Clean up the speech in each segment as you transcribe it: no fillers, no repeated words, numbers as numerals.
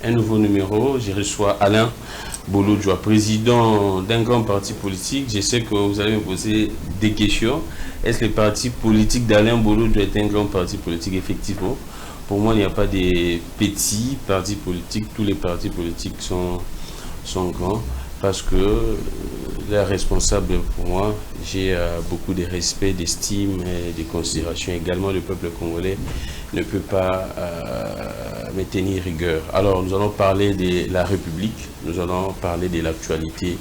un nouveau numéro. Je reçois Alain Bolodjoa, président d'un grand parti politique. Je sais que vous allez me poser des questions. Est-ce que le parti politique d'Alain Bolodjoa est un grand parti politique? Effectivement. Pour moi, il n'y a pas de petits partis politiques. Tous les partis politiques sont grands parce que les responsables, pour moi, j'ai beaucoup de respect, d'estime et de considération. Également, le peuple congolais ne peut pas me tenir rigueur. Alors, nous allons parler de la République, nous allons parler de l'actualité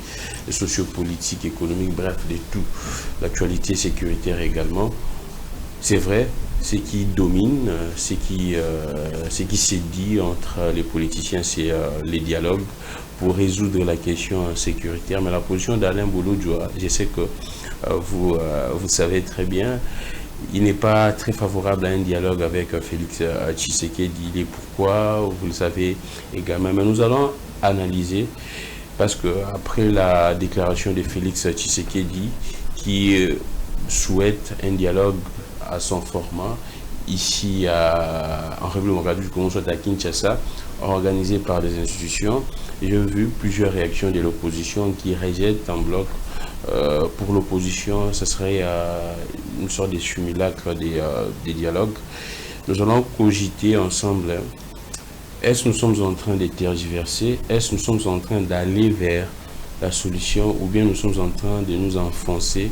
sociopolitique, économique, bref, de tout. L'actualité sécuritaire également. C'est vrai, ce qui domine, ce qui se dit entre les politiciens, c'est les dialogues pour résoudre la question sécuritaire. Mais la position d'Alain Bolodjoa, je sais que vous savez très bien, il n'est pas très favorable à un dialogue avec Félix Tshisekedi. Il est pourquoi, vous le savez également. Mais nous allons analyser, parce qu'après la déclaration de Félix Tshisekedi, qui souhaite un dialogue à son format, ici en République démocratique du Congo, soit à Kinshasa, organisé par des institutions, j'ai vu plusieurs réactions de l'opposition qui rejettent en bloc. Pour l'opposition, ce serait une sorte de simulacre des dialogues. Nous allons cogiter ensemble. Est-ce que nous sommes en train de tergiverser? Est-ce que nous sommes en train d'aller vers la solution, ou bien nous sommes en train de nous enfoncer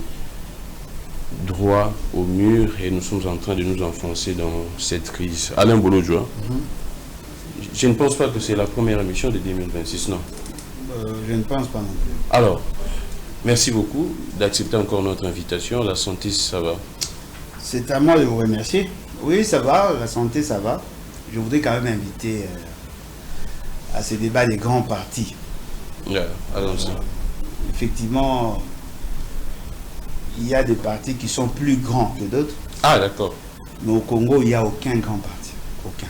droit au mur et nous sommes en train de nous enfoncer dans cette crise? Alain Bolodjoa. Je ne pense pas que c'est la première émission de 2026, non? Je ne pense pas non plus. Alors, merci beaucoup d'accepter encore notre invitation. La santé, ça va? C'est à moi de vous remercier. Oui, ça va, la santé, ça va. Je voudrais quand même inviter à ce débat des grands partis. Allons-y. Effectivement, il y a des partis qui sont plus grands que d'autres. Ah, d'accord. Mais au Congo, il n'y a aucun grand parti. Aucun.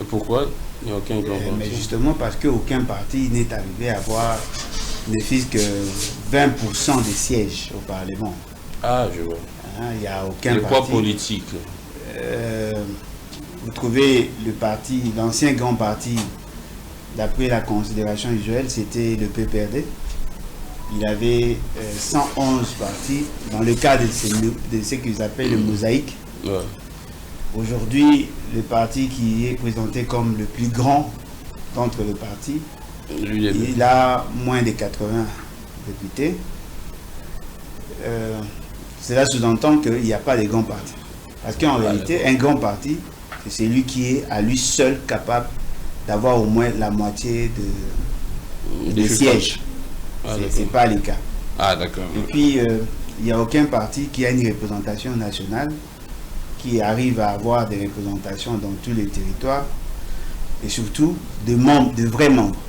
Et pourquoi il n'y a aucun grand parti? Mais justement parce qu'aucun parti n'est arrivé à avoir ne fût que 20% des sièges au Parlement. Ah, je vois. Il n'y a aucun le parti. poids politique. Vous trouvez le parti, l'ancien grand parti, d'après la considération usuelle, c'était le PPRD. Il avait 111 partis dans le cadre de ce qu'ils appellent le mosaïque. Ouais. Aujourd'hui, le parti qui est présenté comme le plus grand d'entre les partis, il a moins de 80 députés. Cela sous-entend qu'il n'y a pas de grands partis. Parce qu'en réalité, un grand parti, c'est celui qui est à lui seul capable d'avoir au moins la moitié des sièges. Ce n'est pas le cas. Ah, d'accord. Et puis, il n'y a aucun parti qui a une représentation nationale, qui arrive à avoir des représentations dans tous les territoires, et surtout de membres, de vrais membres.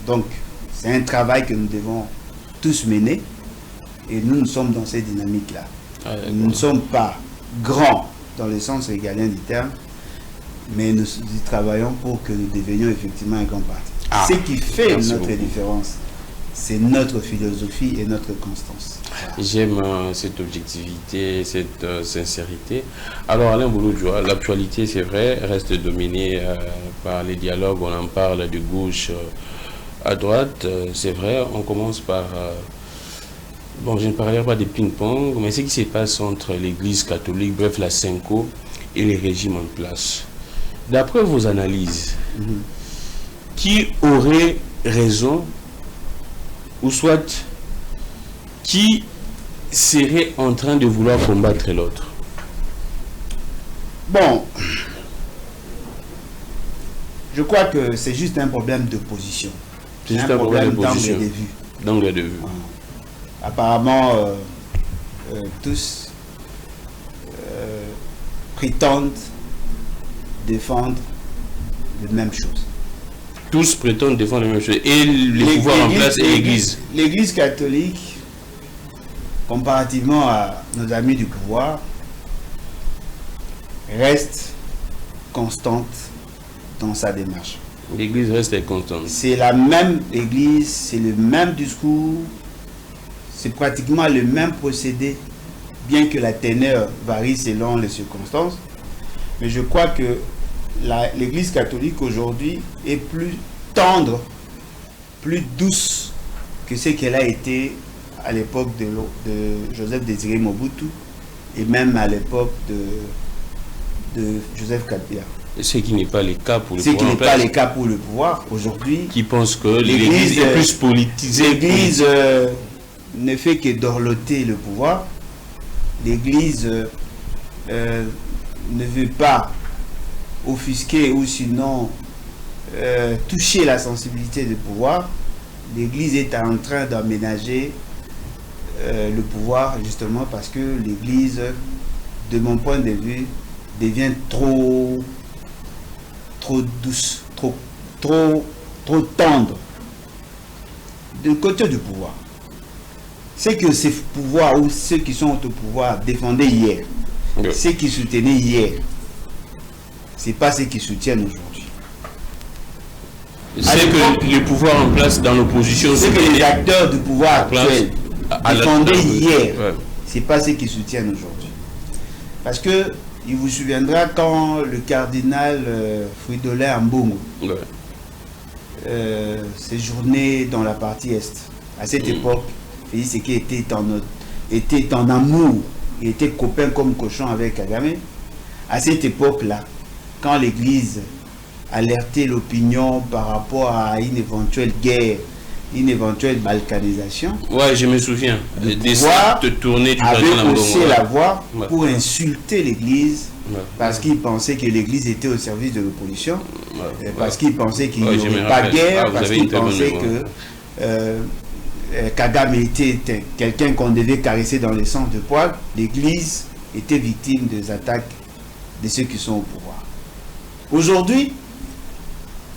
Donc, c'est un travail que nous devons tous mener, et nous sommes dans cette dynamique-là. Nous ne sommes pas grands dans le sens régalien du terme, mais nous travaillons pour que nous devenions effectivement un grand parti. Ce qui fait notre différence, c'est notre philosophie et notre constance. J'aime cette objectivité, cette sincérité. Alors Alain Bolodjoa, l'actualité, c'est vrai, reste dominée par les dialogues. On en parle de gauche à droite. C'est vrai, on commence par... bon, je ne parlerai pas de ping-pong, mais ce qui se passe entre l'Église catholique, bref, la Senko, et les régimes en place. D'après vos analyses, qui aurait raison, ou soit qui serait en train de vouloir combattre l'autre? Bon, je crois que c'est juste un problème de position. C'est juste un problème d'angle de vue. D'angle de vue. Apparemment, tous prétendent défendre les mêmes choses. Tous prétendent défendre les mêmes choses. Et les pouvoirs en place et l'Église. L'Église catholique, comparativement à nos amis du pouvoir, reste constante dans sa démarche. L'Église reste constante. C'est la même Église, c'est le même discours, c'est pratiquement le même procédé, bien que la teneur varie selon les circonstances. Mais je crois que l'Église catholique aujourd'hui est plus tendre, plus douce que ce qu'elle a été à l'époque de Joseph Désiré Mobutu et même à l'époque de Joseph Kabila. Ce qui n'est pas le cas pour le pouvoir. Ce qui n'est pas le cas pour le pouvoir aujourd'hui. Qui pense que l'Église est plus politisée. L'Église ne fait que dorloter le pouvoir. L'Église ne veut pas offusquer ou sinon toucher la sensibilité du pouvoir. L'Église est en train d'aménager le pouvoir justement parce que l'Église, de mon point de vue, devient trop douce, trop tendre du côté du pouvoir. C'est que ces pouvoirs ou ceux qui sont au pouvoir défendaient hier, ceux qui soutenaient hier, c'est pas ceux qui soutiennent aujourd'hui. C'est que les pouvoirs en place dans l'opposition, c'est que les acteurs du pouvoir actuel défendaient hier, c'est pas ceux qui soutiennent aujourd'hui. Parce que il vous souviendra quand le cardinal Fridolin Ambongo séjournait dans la partie Est. À cette époque, Félix Tshisekedi était en amour, il était copain comme cochon avec Kagame. À cette époque-là, quand l'Église alertait l'opinion par rapport à une éventuelle guerre, une éventuelle balkanisation. Ouais, je me souviens. Le pouvoir avait haussé la voix pour insulter l'Église parce qu'il pensait que l'Église était au service de l'opposition, parce qu'il pensait qu'il n'y aurait pas de guerre, parce qu'il pensait que Kagame était quelqu'un qu'on devait caresser dans le sens de poil. L'Église était victime des attaques de ceux qui sont au pouvoir. Aujourd'hui,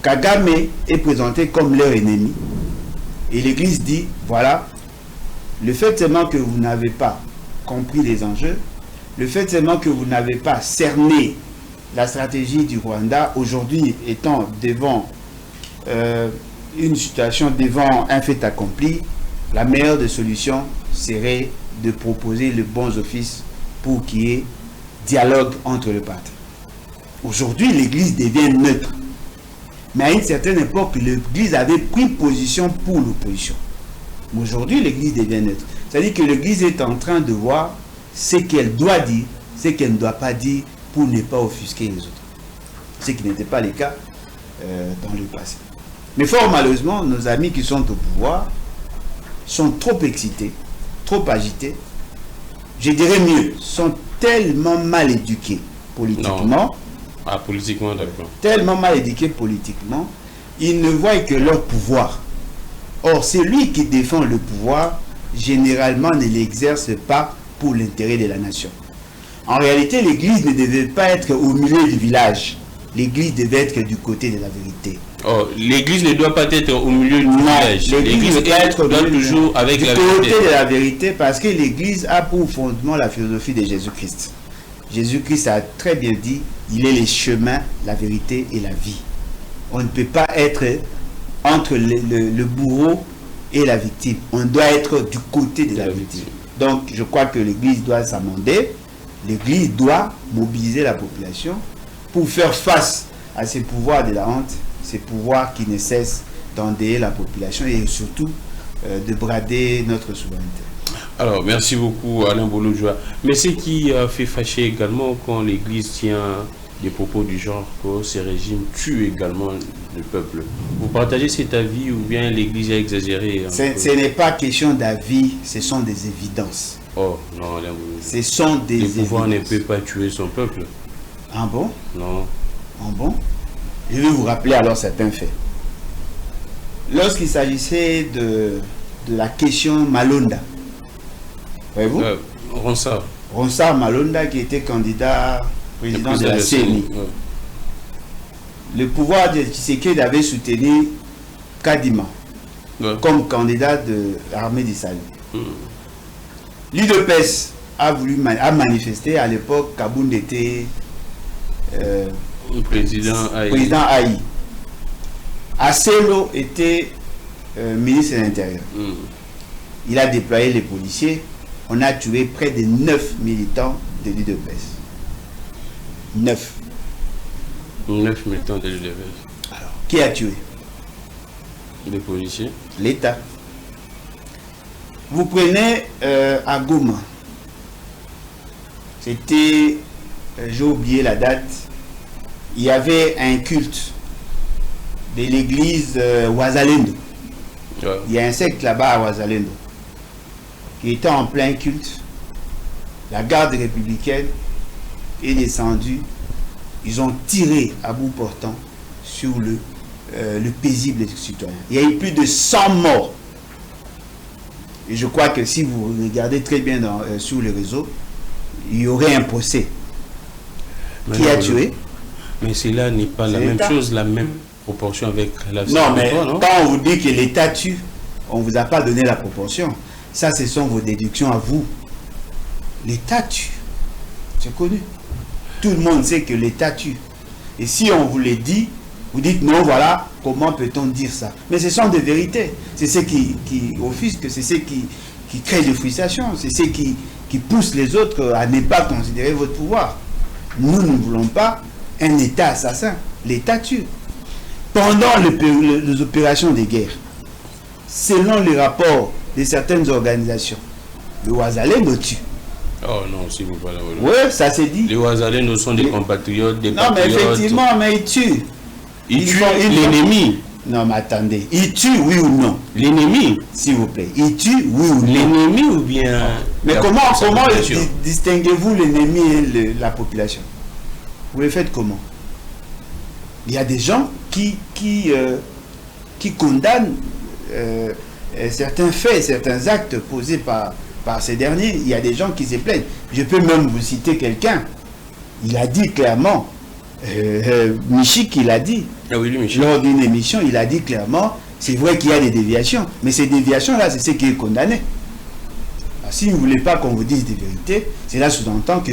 Kagame est présenté comme leur ennemi. Et l'Église dit, voilà, le fait seulement que vous n'avez pas compris les enjeux, le fait seulement que vous n'avez pas cerné la stratégie du Rwanda, aujourd'hui étant devant une situation, devant un fait accompli, la meilleure des solutions serait de proposer les bons offices pour qu'il y ait dialogue entre les partis. Aujourd'hui, l'Église devient neutre. Mais à une certaine époque, l'Église avait pris position pour l'opposition. Mais aujourd'hui, l'Église devient neutre. C'est-à-dire que l'Église est en train de voir ce qu'elle doit dire, ce qu'elle ne doit pas dire pour ne pas offusquer les autres. Ce qui n'était pas le cas dans le passé. Mais fort malheureusement, nos amis qui sont au pouvoir sont trop excités, trop agités. Je dirais mieux, sont tellement mal éduqués politiquement. Non. Ah, politiquement, d'accord. Tellement mal éduqués politiquement, ils ne voient que leur pouvoir. Or, celui qui défend le pouvoir, généralement, ne l'exerce pas pour l'intérêt de la nation. En réalité, l'Église ne devait pas être au milieu du village. L'Église devait être du côté de la vérité. Oh, l'Église ne doit pas être au milieu du village. L'Église doit être toujours avec la vérité. Du côté de la vérité, parce que l'Église a pour fondement la philosophie de Jésus-Christ. Jésus-Christ a très bien dit, il est le chemin, la vérité et la vie. On ne peut pas être entre le bourreau et la victime. On doit être du côté de la victime. Donc, je crois que l'Église doit s'amender. L'Église doit mobiliser la population pour faire face à ces pouvoirs de la honte, ces pouvoirs qui ne cessent d'endeuiller la population et surtout de brader notre souveraineté. Alors, merci beaucoup Alain Bolojwa. Mais ce qui fait fâcher également quand l'Église tient des propos du genre que ces régimes tuent également le peuple. Vous partagez cet avis ou bien l'Église a exagéré? Ce n'est pas question d'avis, ce sont des évidences. Oh non, Alain Bolojwa. Ce sont des évidences. Le pouvoir ne peut pas tuer son peuple. Ah bon? Non. Ah bon? Je vais vous rappeler alors certains faits. Lorsqu'il s'agissait de la question Malonda, voyez-vous? Ronsard Malonda qui était candidat président de la CENI. Le pouvoir de Tshisekedi avait soutenu Kadima comme candidat de l'armée du Salut. L'UDPS a manifesté à l'époque. Kabound était président Haï. Asselo était ministre de l'Intérieur. Il a déployé les policiers. On a tué près de 9 militants de l'UDPS. 9. 9 militants de l'UDPS. Alors, qui a tué? Les policiers. L'État. Vous prenez à Goma, c'était, j'ai oublié la date, il y avait un culte de l'église Ouazalendo. Ouais. Il y a un secte là-bas à Ouazalendo qui était en plein culte. La garde républicaine est descendue. Ils ont tiré à bout portant sur le paisible citoyen. Il y a eu plus de 100 morts. Et je crois que si vous regardez très bien sur les réseaux, il y aurait un procès. Qui a tué? Mais cela n'est pas la même chose, la même proportion avec la vie. Non, mais quand on vous dit que l'État tue, on ne vous a pas donné la proportion. Ça, ce sont vos déductions à vous. L'État tue. C'est connu. Tout le monde sait que l'État tue. Et si on vous le dit, vous dites non, voilà, comment peut-on dire ça? Mais ce sont des vérités. C'est ce qui offusque, c'est ce qui crée des frustrations, c'est ce qui pousse les autres à ne pas considérer votre pouvoir. Nous ne voulons pas un État assassin. L'État tue. Pendant les opérations de guerre, selon les rapports de certaines organisations, le Ouazalendo tue. Oh non, s'il vous plaît. Oui, ça c'est dit. Les Ouazalendo sont des compatriotes, des patriotes. Non, mais effectivement, mais ils tuent. Ils tuent l'ennemi. Non, mais attendez. Ils tuent, oui ou non? L'ennemi. S'il vous plaît. Ils tuent, oui ou non? L'ennemi ou bien... Mais comment distinguez-vous l'ennemi et la population? Vous le faites comment? Il y a des gens qui condamnent certains faits, certains actes posés par ces derniers. Il y a des gens qui se plaignent. Je peux même vous citer quelqu'un. Il a dit clairement, Michik, il a dit, oui, lors d'une émission, il a dit clairement, c'est vrai qu'il y a des déviations, mais ces déviations-là, c'est ce qui est condamné. Alors, si vous ne voulez pas qu'on vous dise des vérités, cela sous-entend que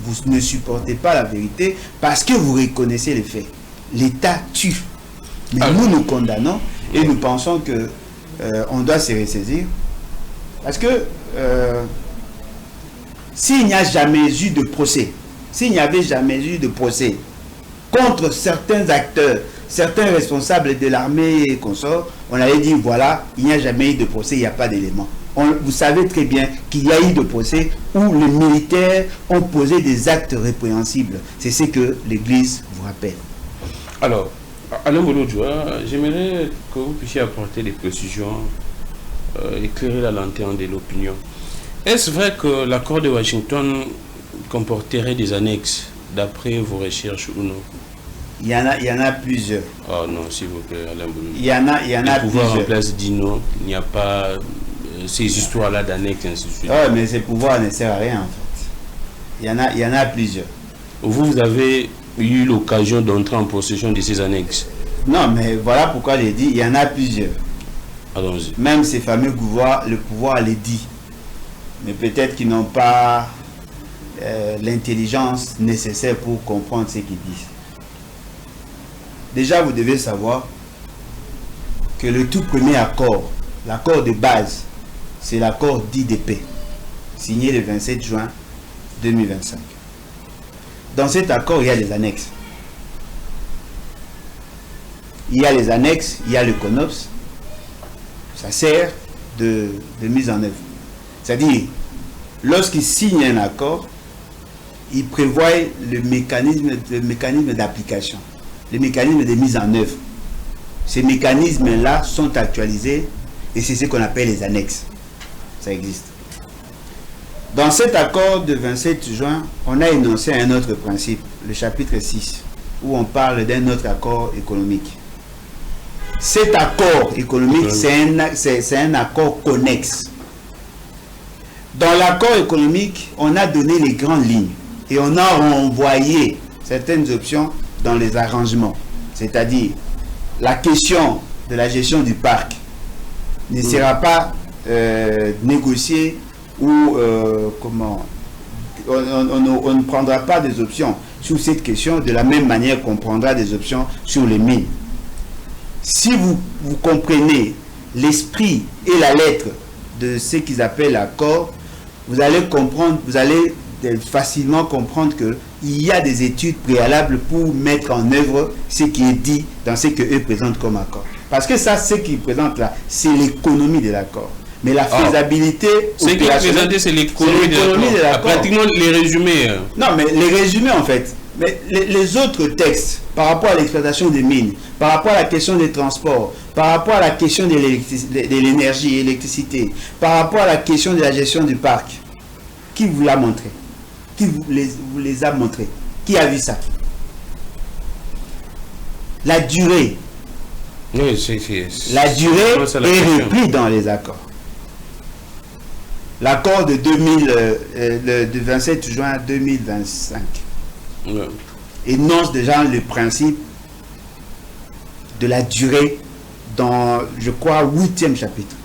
vous ne supportez pas la vérité parce que vous reconnaissez les faits. L'État tue. Mais nous condamnons et nous pensons que on doit se ressaisir. Parce que s'il n'y a jamais eu de procès, s'il n'y avait jamais eu de procès contre certains acteurs, certains responsables de l'armée et consorts, on allait dire voilà, il n'y a jamais eu de procès, il n'y a pas d'éléments. Vous savez très bien qu'il y a eu de procès où les militaires ont posé des actes répréhensibles. C'est ce que l'Église vous rappelle. Alors, Alain Bolodjoua, j'aimerais que vous puissiez apporter des précisions, éclairer la lanterne de l'opinion. Est-ce vrai que l'accord de Washington comporterait des annexes, d'après vos recherches ou non? Il y en a plusieurs. Oh non, s'il vous plaît, Alain Bolodjoua. Il y en a plusieurs. Le pouvoir en place dit non, il n'y a pas ces histoires-là d'annexes, ainsi de suite. Oui, mais ces pouvoirs ne servent à rien, en fait. Il y en a plusieurs. Vous avez eu l'occasion d'entrer en possession de ces annexes? Non, mais voilà pourquoi j'ai dit, il y en a plusieurs. Allons-y. Même ces fameux pouvoirs, le pouvoir les dit. Mais peut-être qu'ils n'ont pas l'intelligence nécessaire pour comprendre ce qu'ils disent. Déjà, vous devez savoir que le tout premier accord, l'accord de base, c'est l'accord dit de paix, signé le 27 juin 2025. Dans cet accord, il y a des annexes. Il y a les annexes, il y a le CONOPS. Ça sert de mise en œuvre. C'est-à-dire, lorsqu'il signe un accord, il prévoit le mécanisme d'application, le mécanisme de mise en œuvre. Ces mécanismes-là sont actualisés et c'est ce qu'on appelle les annexes. Ça existe. Dans cet accord de 27 juin, on a énoncé un autre principe, le chapitre 6, où on parle d'un autre accord économique. Cet accord économique, c'est un accord connexe. Dans l'accord économique, on a donné les grandes lignes et on a renvoyé certaines options dans les arrangements. C'est-à-dire, la question de la gestion du parc ne sera pas négociée ou comment on ne prendra pas des options sur cette question de la même manière qu'on prendra des options sur les mines. Si vous comprenez l'esprit et la lettre de ce qu'ils appellent l'accord, vous allez comprendre, vous allez facilement comprendre qu'il y a des études préalables pour mettre en œuvre ce qui est dit dans ce qu'eux présentent comme accord. Parce que ça, ce qu'ils présentent là, c'est l'économie de l'accord. Mais la faisabilité... Ce qui est présenté, c'est l'économie de l'accord. Pratiquement les résumés. Non, mais les résumés, en fait. Mais les autres textes, par rapport à l'exploitation des mines, par rapport à la question des transports, par rapport à la question de l'énergie et l'électricité, par rapport à la question de la gestion du parc, qui vous l'a montré? Qui vous les a montrés? Qui a vu ça? La durée. Oui, la durée est reprise dans les accords. L'accord de 27 juin 2025 énonce déjà le principe de la durée dans, je crois, 8e chapitre.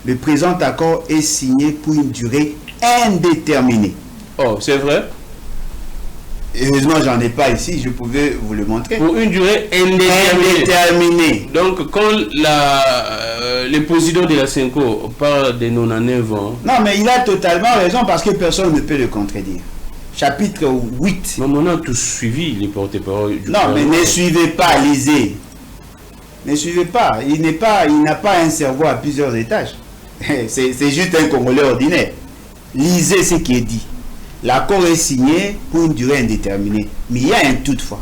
Le présent accord est signé pour une durée indéterminée. Oh, c'est vrai? Heureusement, j'en ai pas ici, je pouvais vous le montrer. Pour une durée indéterminée. Donc, quand le président de la CENCO parle des 99 ans... Non, mais il a totalement raison parce que personne ne peut le contredire. Chapitre 8. Non, on a tous suivi les porte-parole du Non, mais ne suivez pas, lisez. Ne suivez pas. Il n'a pas un cerveau à plusieurs étages. C'est juste un Congolais ordinaire. Lisez ce qui est dit. L'accord est signé pour une durée indéterminée. Mais il y a un toutefois.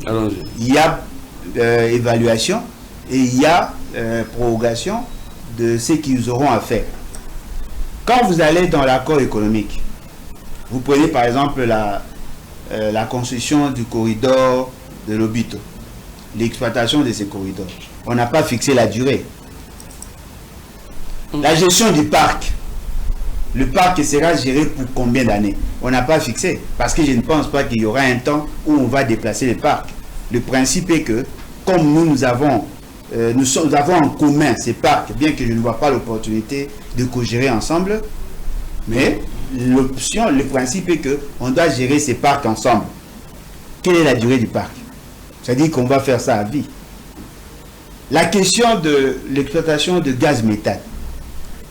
Allons-y. Il y a évaluation et il y a prorogation de ce qu'ils auront à faire. Quand vous allez dans l'accord économique, vous prenez par exemple la construction du corridor de Lobito, l'exploitation de ces corridors. On n'a pas fixé la durée. La gestion du parc. Le parc sera géré pour combien d'années? On n'a pas fixé. Parce que je ne pense pas qu'il y aura un temps où on va déplacer le parc. Le principe est que, comme nous avons en commun ces parcs, bien que je ne vois pas l'opportunité de co-gérer ensemble, mais l'option, le principe est que on doit gérer ces parcs ensemble. Quelle est la durée du parc? C'est-à-dire qu'on va faire ça à vie. La question de l'exploitation de gaz méthane,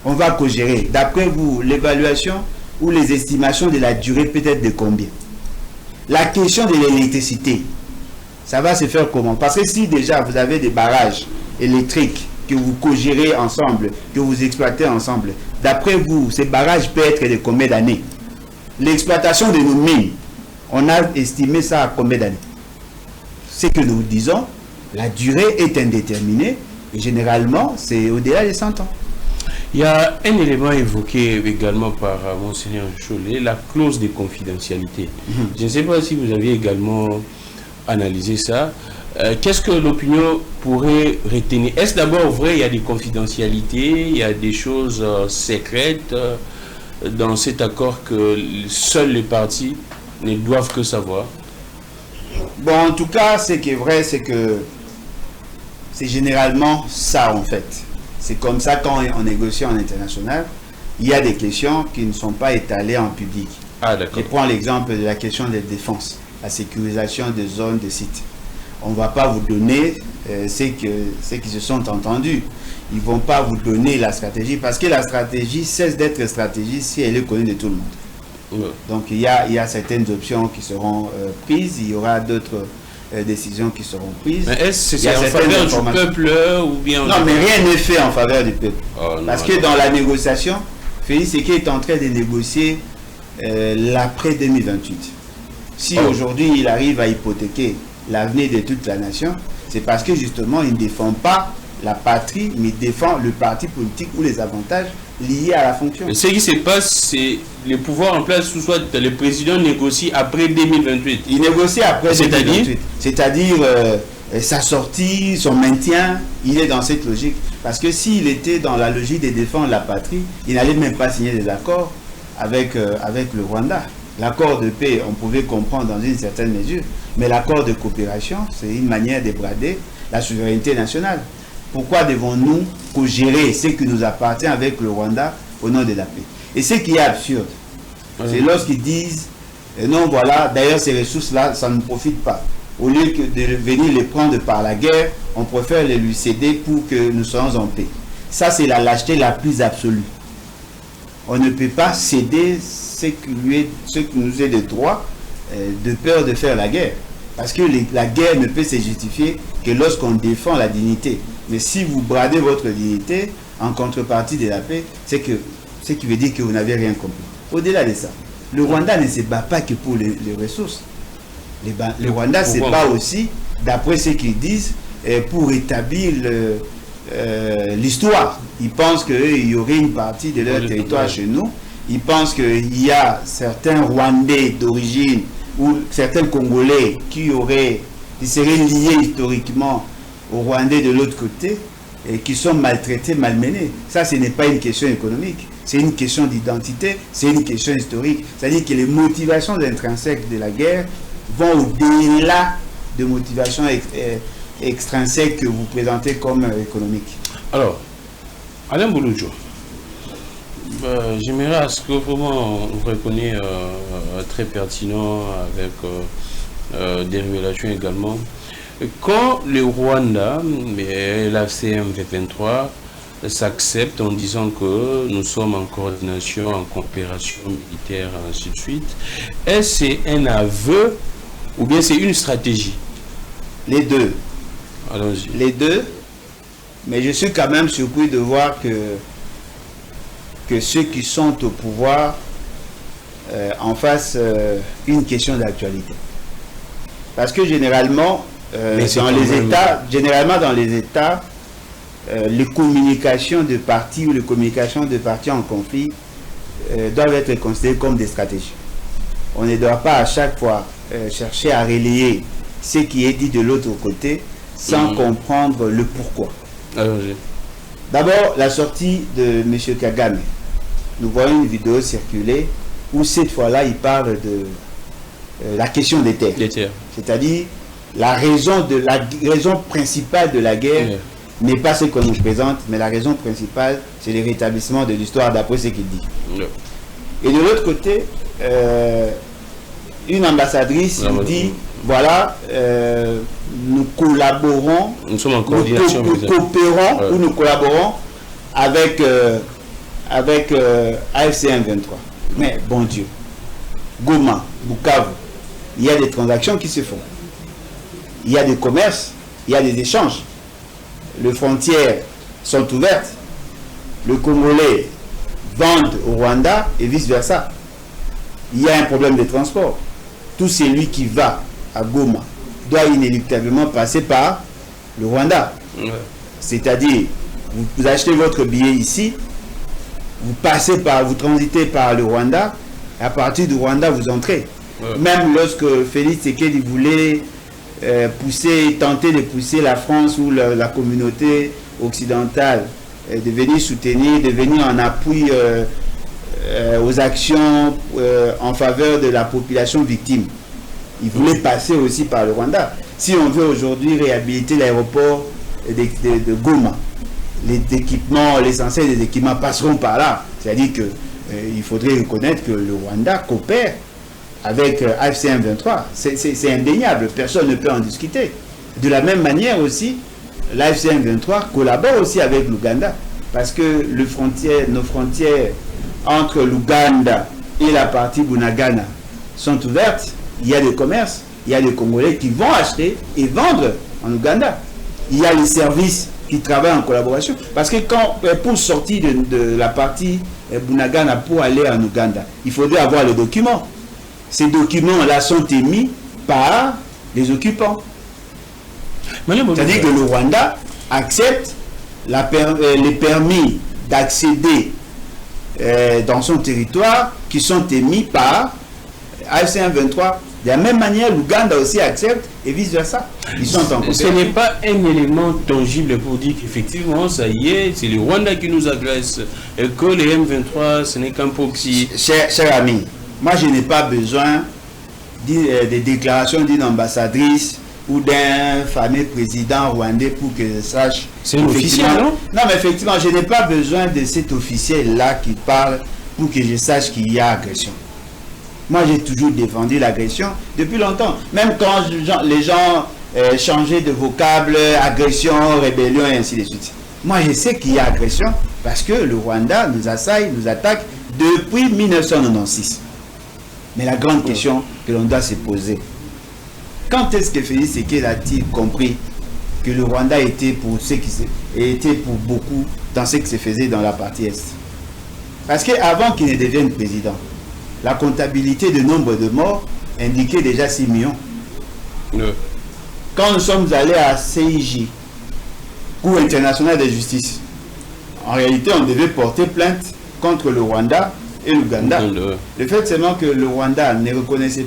on va co-gérer. D'après vous, l'évaluation ou les estimations de la durée peut-être de combien? La question de l'électricité, ça va se faire comment? Parce que si déjà vous avez des barrages électriques que vous co-gérez ensemble, que vous exploitez ensemble, d'après vous, ces barrages peuvent être de combien d'années? L'exploitation de nos mines, on a estimé ça à combien d'années? Ce que nous disons, la durée est indéterminée et généralement, c'est au-delà de 100 ans. Il y a un élément évoqué également par Monseigneur Cholet, la clause de confidentialité. Je ne sais pas si vous aviez également analysé ça. Qu'est-ce que l'opinion pourrait retenir? Est-ce d'abord vrai, il y a des confidentialités, il y a des choses secrètes dans cet accord que seuls les partis ne doivent que savoir? Bon, en tout cas, ce qui est vrai, c'est que c'est généralement ça en fait. C'est comme ça quand on négocie en international, il y a des questions qui ne sont pas étalées en public. Ah, d'accord. Je prends l'exemple de la question de défense, la sécurisation des zones, des sites. On ne va pas vous donner ce qui se sont entendus. Ils ne vont pas vous donner la stratégie parce que la stratégie cesse d'être stratégie si elle est connue de tout le monde. Ouais. Donc il y a certaines options qui seront prises, il y aura d'autres décisions qui seront prises. Mais est-ce que c'est en faveur du peuple ou bien... Non, mais rien n'est fait en faveur du peuple. Oh, non, parce que dans la négociation, Félix Tshisekedi est en train de négocier l'après 2028. Si aujourd'hui il arrive à hypothéquer l'avenir de toute la nation, c'est parce que justement il ne défend pas la patrie, mais il défend le parti politique ou les avantages liés à la fonction. Mais ce qui se passe, c'est le pouvoir en place, soit le président négocie après 2028. Il négocie après 2028. C'est-à-dire sa sortie, son maintien, il est dans cette logique. Parce que s'il était dans la logique de défendre la patrie, il n'allait même pas signer des accords avec le Rwanda. L'accord de paix, on pouvait comprendre dans une certaine mesure, mais l'accord de coopération, c'est une manière de brader la souveraineté nationale. Pourquoi devons-nous co-gérer ce qui nous appartient avec le Rwanda au nom de la paix? Et ce qui est absurde, c'est lorsqu'ils disent non, voilà, d'ailleurs ces ressources-là, ça ne profite pas. Au lieu de venir les prendre par la guerre, on préfère les lui céder pour que nous soyons en paix. Ça, c'est la lâcheté la plus absolue. on ne peut pas céder ce qui nous est de droit de peur de faire la guerre. Parce que la guerre ne peut se justifier que lorsqu'on défend la dignité. Mais si vous bradez votre dignité en contrepartie de la paix, c'est que ce qui veut dire que vous n'avez rien compris. Au-delà de ça, le Rwanda ne se bat pas que pour les ressources. Le Rwanda se bat aussi, d'après ce qu'ils disent, pour établir l'histoire. Ils pensent qu'il y aurait une partie de leur territoire chez nous. Ils pensent qu'il y a certains Rwandais d'origine ou certains Congolais qui seraient liés historiquement aux Rwandais de l'autre côté et qui sont maltraités, malmenés. Ça, ce n'est pas une question économique. C'est une question d'identité, c'est une question historique. C'est-à-dire que les motivations intrinsèques de la guerre vont au-delà de motivations extrinsèques que vous présentez comme économiques. Alors, Alain Bouloudjo, j'aimerais à ce que vraiment vous reconnaissiez très pertinent avec des révélations également. Quand le Rwanda et la CM23 s'acceptent en disant que nous sommes en coordination, en coopération militaire, ainsi de suite, est-ce que c'est un aveu ou bien c'est une stratégie? Les deux. Allons-y. Les deux, mais je suis quand même surpris de voir que ceux qui sont au pouvoir en fassent une question d'actualité. Parce que généralement, dans les États, les communications de partis ou les communications de partis en conflit doivent être considérées comme des stratégies. On ne doit pas à chaque fois chercher à relayer ce qui est dit de l'autre côté sans comprendre le pourquoi. D'abord, la sortie de M. Kagame. Nous voyons une vidéo circuler où cette fois-là, il parle de la question des terres. C'est-à-dire, la raison principale de la guerre n'est pas ce qu'on nous présente, mais la raison principale, c'est le rétablissement de l'histoire d'après ce qu'il dit. Et de l'autre côté, une ambassadrice nous dit, voilà, nous collaborons, nous sommes en coordination, nous coopérons ou nous collaborons avec AFC M23. Mais bon Dieu, Goma, Bukavu, il y a des transactions qui se font. Il y a des commerces, il y a des échanges. Les frontières sont ouvertes. Le Congolais vendent au Rwanda et vice-versa. Il y a un problème de transport. Tout celui qui va à Goma doit inéluctablement passer par le Rwanda. C'est-à-dire, vous achetez votre billet ici, vous transitez par le Rwanda, et à partir du Rwanda, vous entrez. Même lorsque Félix Tshisekedi voulait tenter de pousser la France ou la communauté occidentale de venir soutenir, de venir en appui aux actions en faveur de la population victime. Il voulait passer aussi par le Rwanda. Si on veut aujourd'hui réhabiliter l'aéroport de Goma, les équipements, l'essentiel des équipements passeront par là. C'est-à-dire qu'il faudrait reconnaître que le Rwanda coopère avec AFC M23. C'est indéniable, personne ne peut en discuter. De la même manière aussi, l'AFC M23 collabore aussi avec l'Ouganda, parce que nos frontières entre l'Ouganda et la partie Bunagana sont ouvertes. Il y a des commerces, il y a des Congolais qui vont acheter et vendre en Ouganda. Il y a les services qui travaillent en collaboration. Parce que pour sortir de la partie Bunagana pour aller en Ouganda, il faudrait avoir les documents. Ces documents-là sont émis par les occupants. C'est-à-dire que le Rwanda accepte les permis d'accéder dans son territoire qui sont émis par AFC M23. De la même manière, l'Ouganda aussi accepte et vice-versa. Ils sont en coopération. Ce n'est pas un élément tangible pour dire qu'effectivement, ça y est, c'est le Rwanda qui nous agresse et que les M23, ce n'est qu'un proxy. Cher ami, moi je n'ai pas besoin des déclarations d'une ambassadrice ou d'un fameux président rwandais pour que je sache. C'est officiel, non? Non, mais effectivement, je n'ai pas besoin de cet officiel-là qui parle pour que je sache qu'il y a agression. Moi, j'ai toujours défendu l'agression depuis longtemps. Même quand les gens changeaient de vocable, agression, rébellion et ainsi de suite. Moi, je sais qu'il y a agression parce que le Rwanda nous assaille, nous attaque depuis 1996. Mais la grande question que l'on doit se poser, quand est-ce que Félix Tshisekedi a-t-il compris que le Rwanda était pour beaucoup dans ce qui se faisait dans la partie Est? Parce qu'avant qu'il ne devienne président, la comptabilité de nombre de morts indiquait déjà 6 millions. Quand nous sommes allés à CIJ, Cour internationale de justice, en réalité on devait porter plainte contre le Rwanda et l'Ouganda. Le fait seulement que le Rwanda ne reconnaissait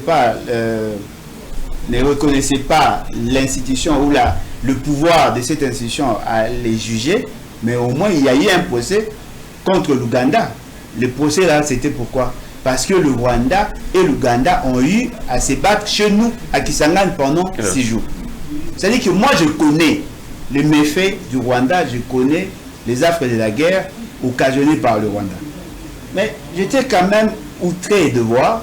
pas l'institution ou le pouvoir de cette institution à les juger, mais au moins il y a eu un procès contre l'Ouganda. Le procès là, c'était pourquoi? Parce que le Rwanda et l'Ouganda ont eu à se battre chez nous à Kisangani pendant 6 jours. C'est-à-dire que moi je connais les méfaits du Rwanda, je connais les affres de la guerre occasionnées par le Rwanda. Mais j'étais quand même outré de voir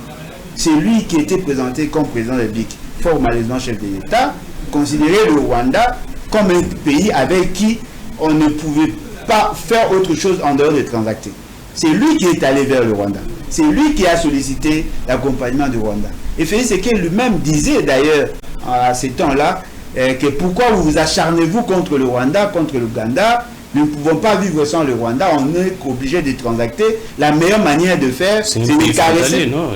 celui qui était présenté comme président de BIC, formellement chef de l'État, considérer le Rwanda comme un pays avec qui on ne pouvait pas faire autre chose en dehors de transacter. C'est lui qui est allé vers le Rwanda. C'est lui qui a sollicité l'accompagnement du Rwanda. Et Félix Tshisekedi lui-même disait d'ailleurs à ces temps-là que pourquoi vous acharnez-vous contre le Rwanda, contre l'Ouganda? Nous ne pouvons pas vivre sans le Rwanda, on est obligé de transacter. La meilleure manière de faire, c'est de caresser. Non,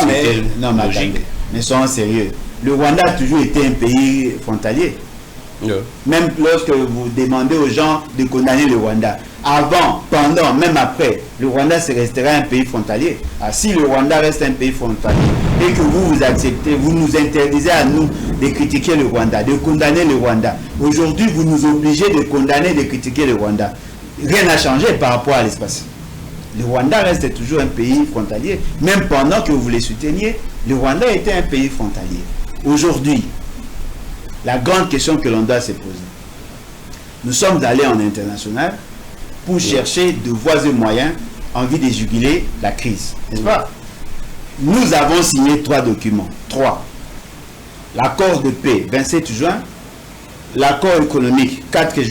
mais attendez, mais soyons sérieux. Le Rwanda a toujours été un pays frontalier. Même lorsque vous demandez aux gens de condamner le Rwanda, avant, pendant, même après, le Rwanda restera un pays frontalier. Si le Rwanda reste un pays frontalier et que vous acceptez, vous nous interdisez à nous de critiquer le Rwanda, de condamner le Rwanda. Aujourd'hui, vous nous obligez de condamner, de critiquer le Rwanda. Rien n'a changé par rapport à l'espace. Le Rwanda reste toujours un pays frontalier. Même pendant que vous les souteniez, le Rwanda était un pays frontalier. Aujourd'hui, la grande question que l'on doit se poser, nous sommes allés en international pour chercher de voies et moyens en vue de juguler la crise, n'est-ce pas? Nous avons signé 3 documents. 3. L'accord de paix, 27 juin. L'accord économique, 7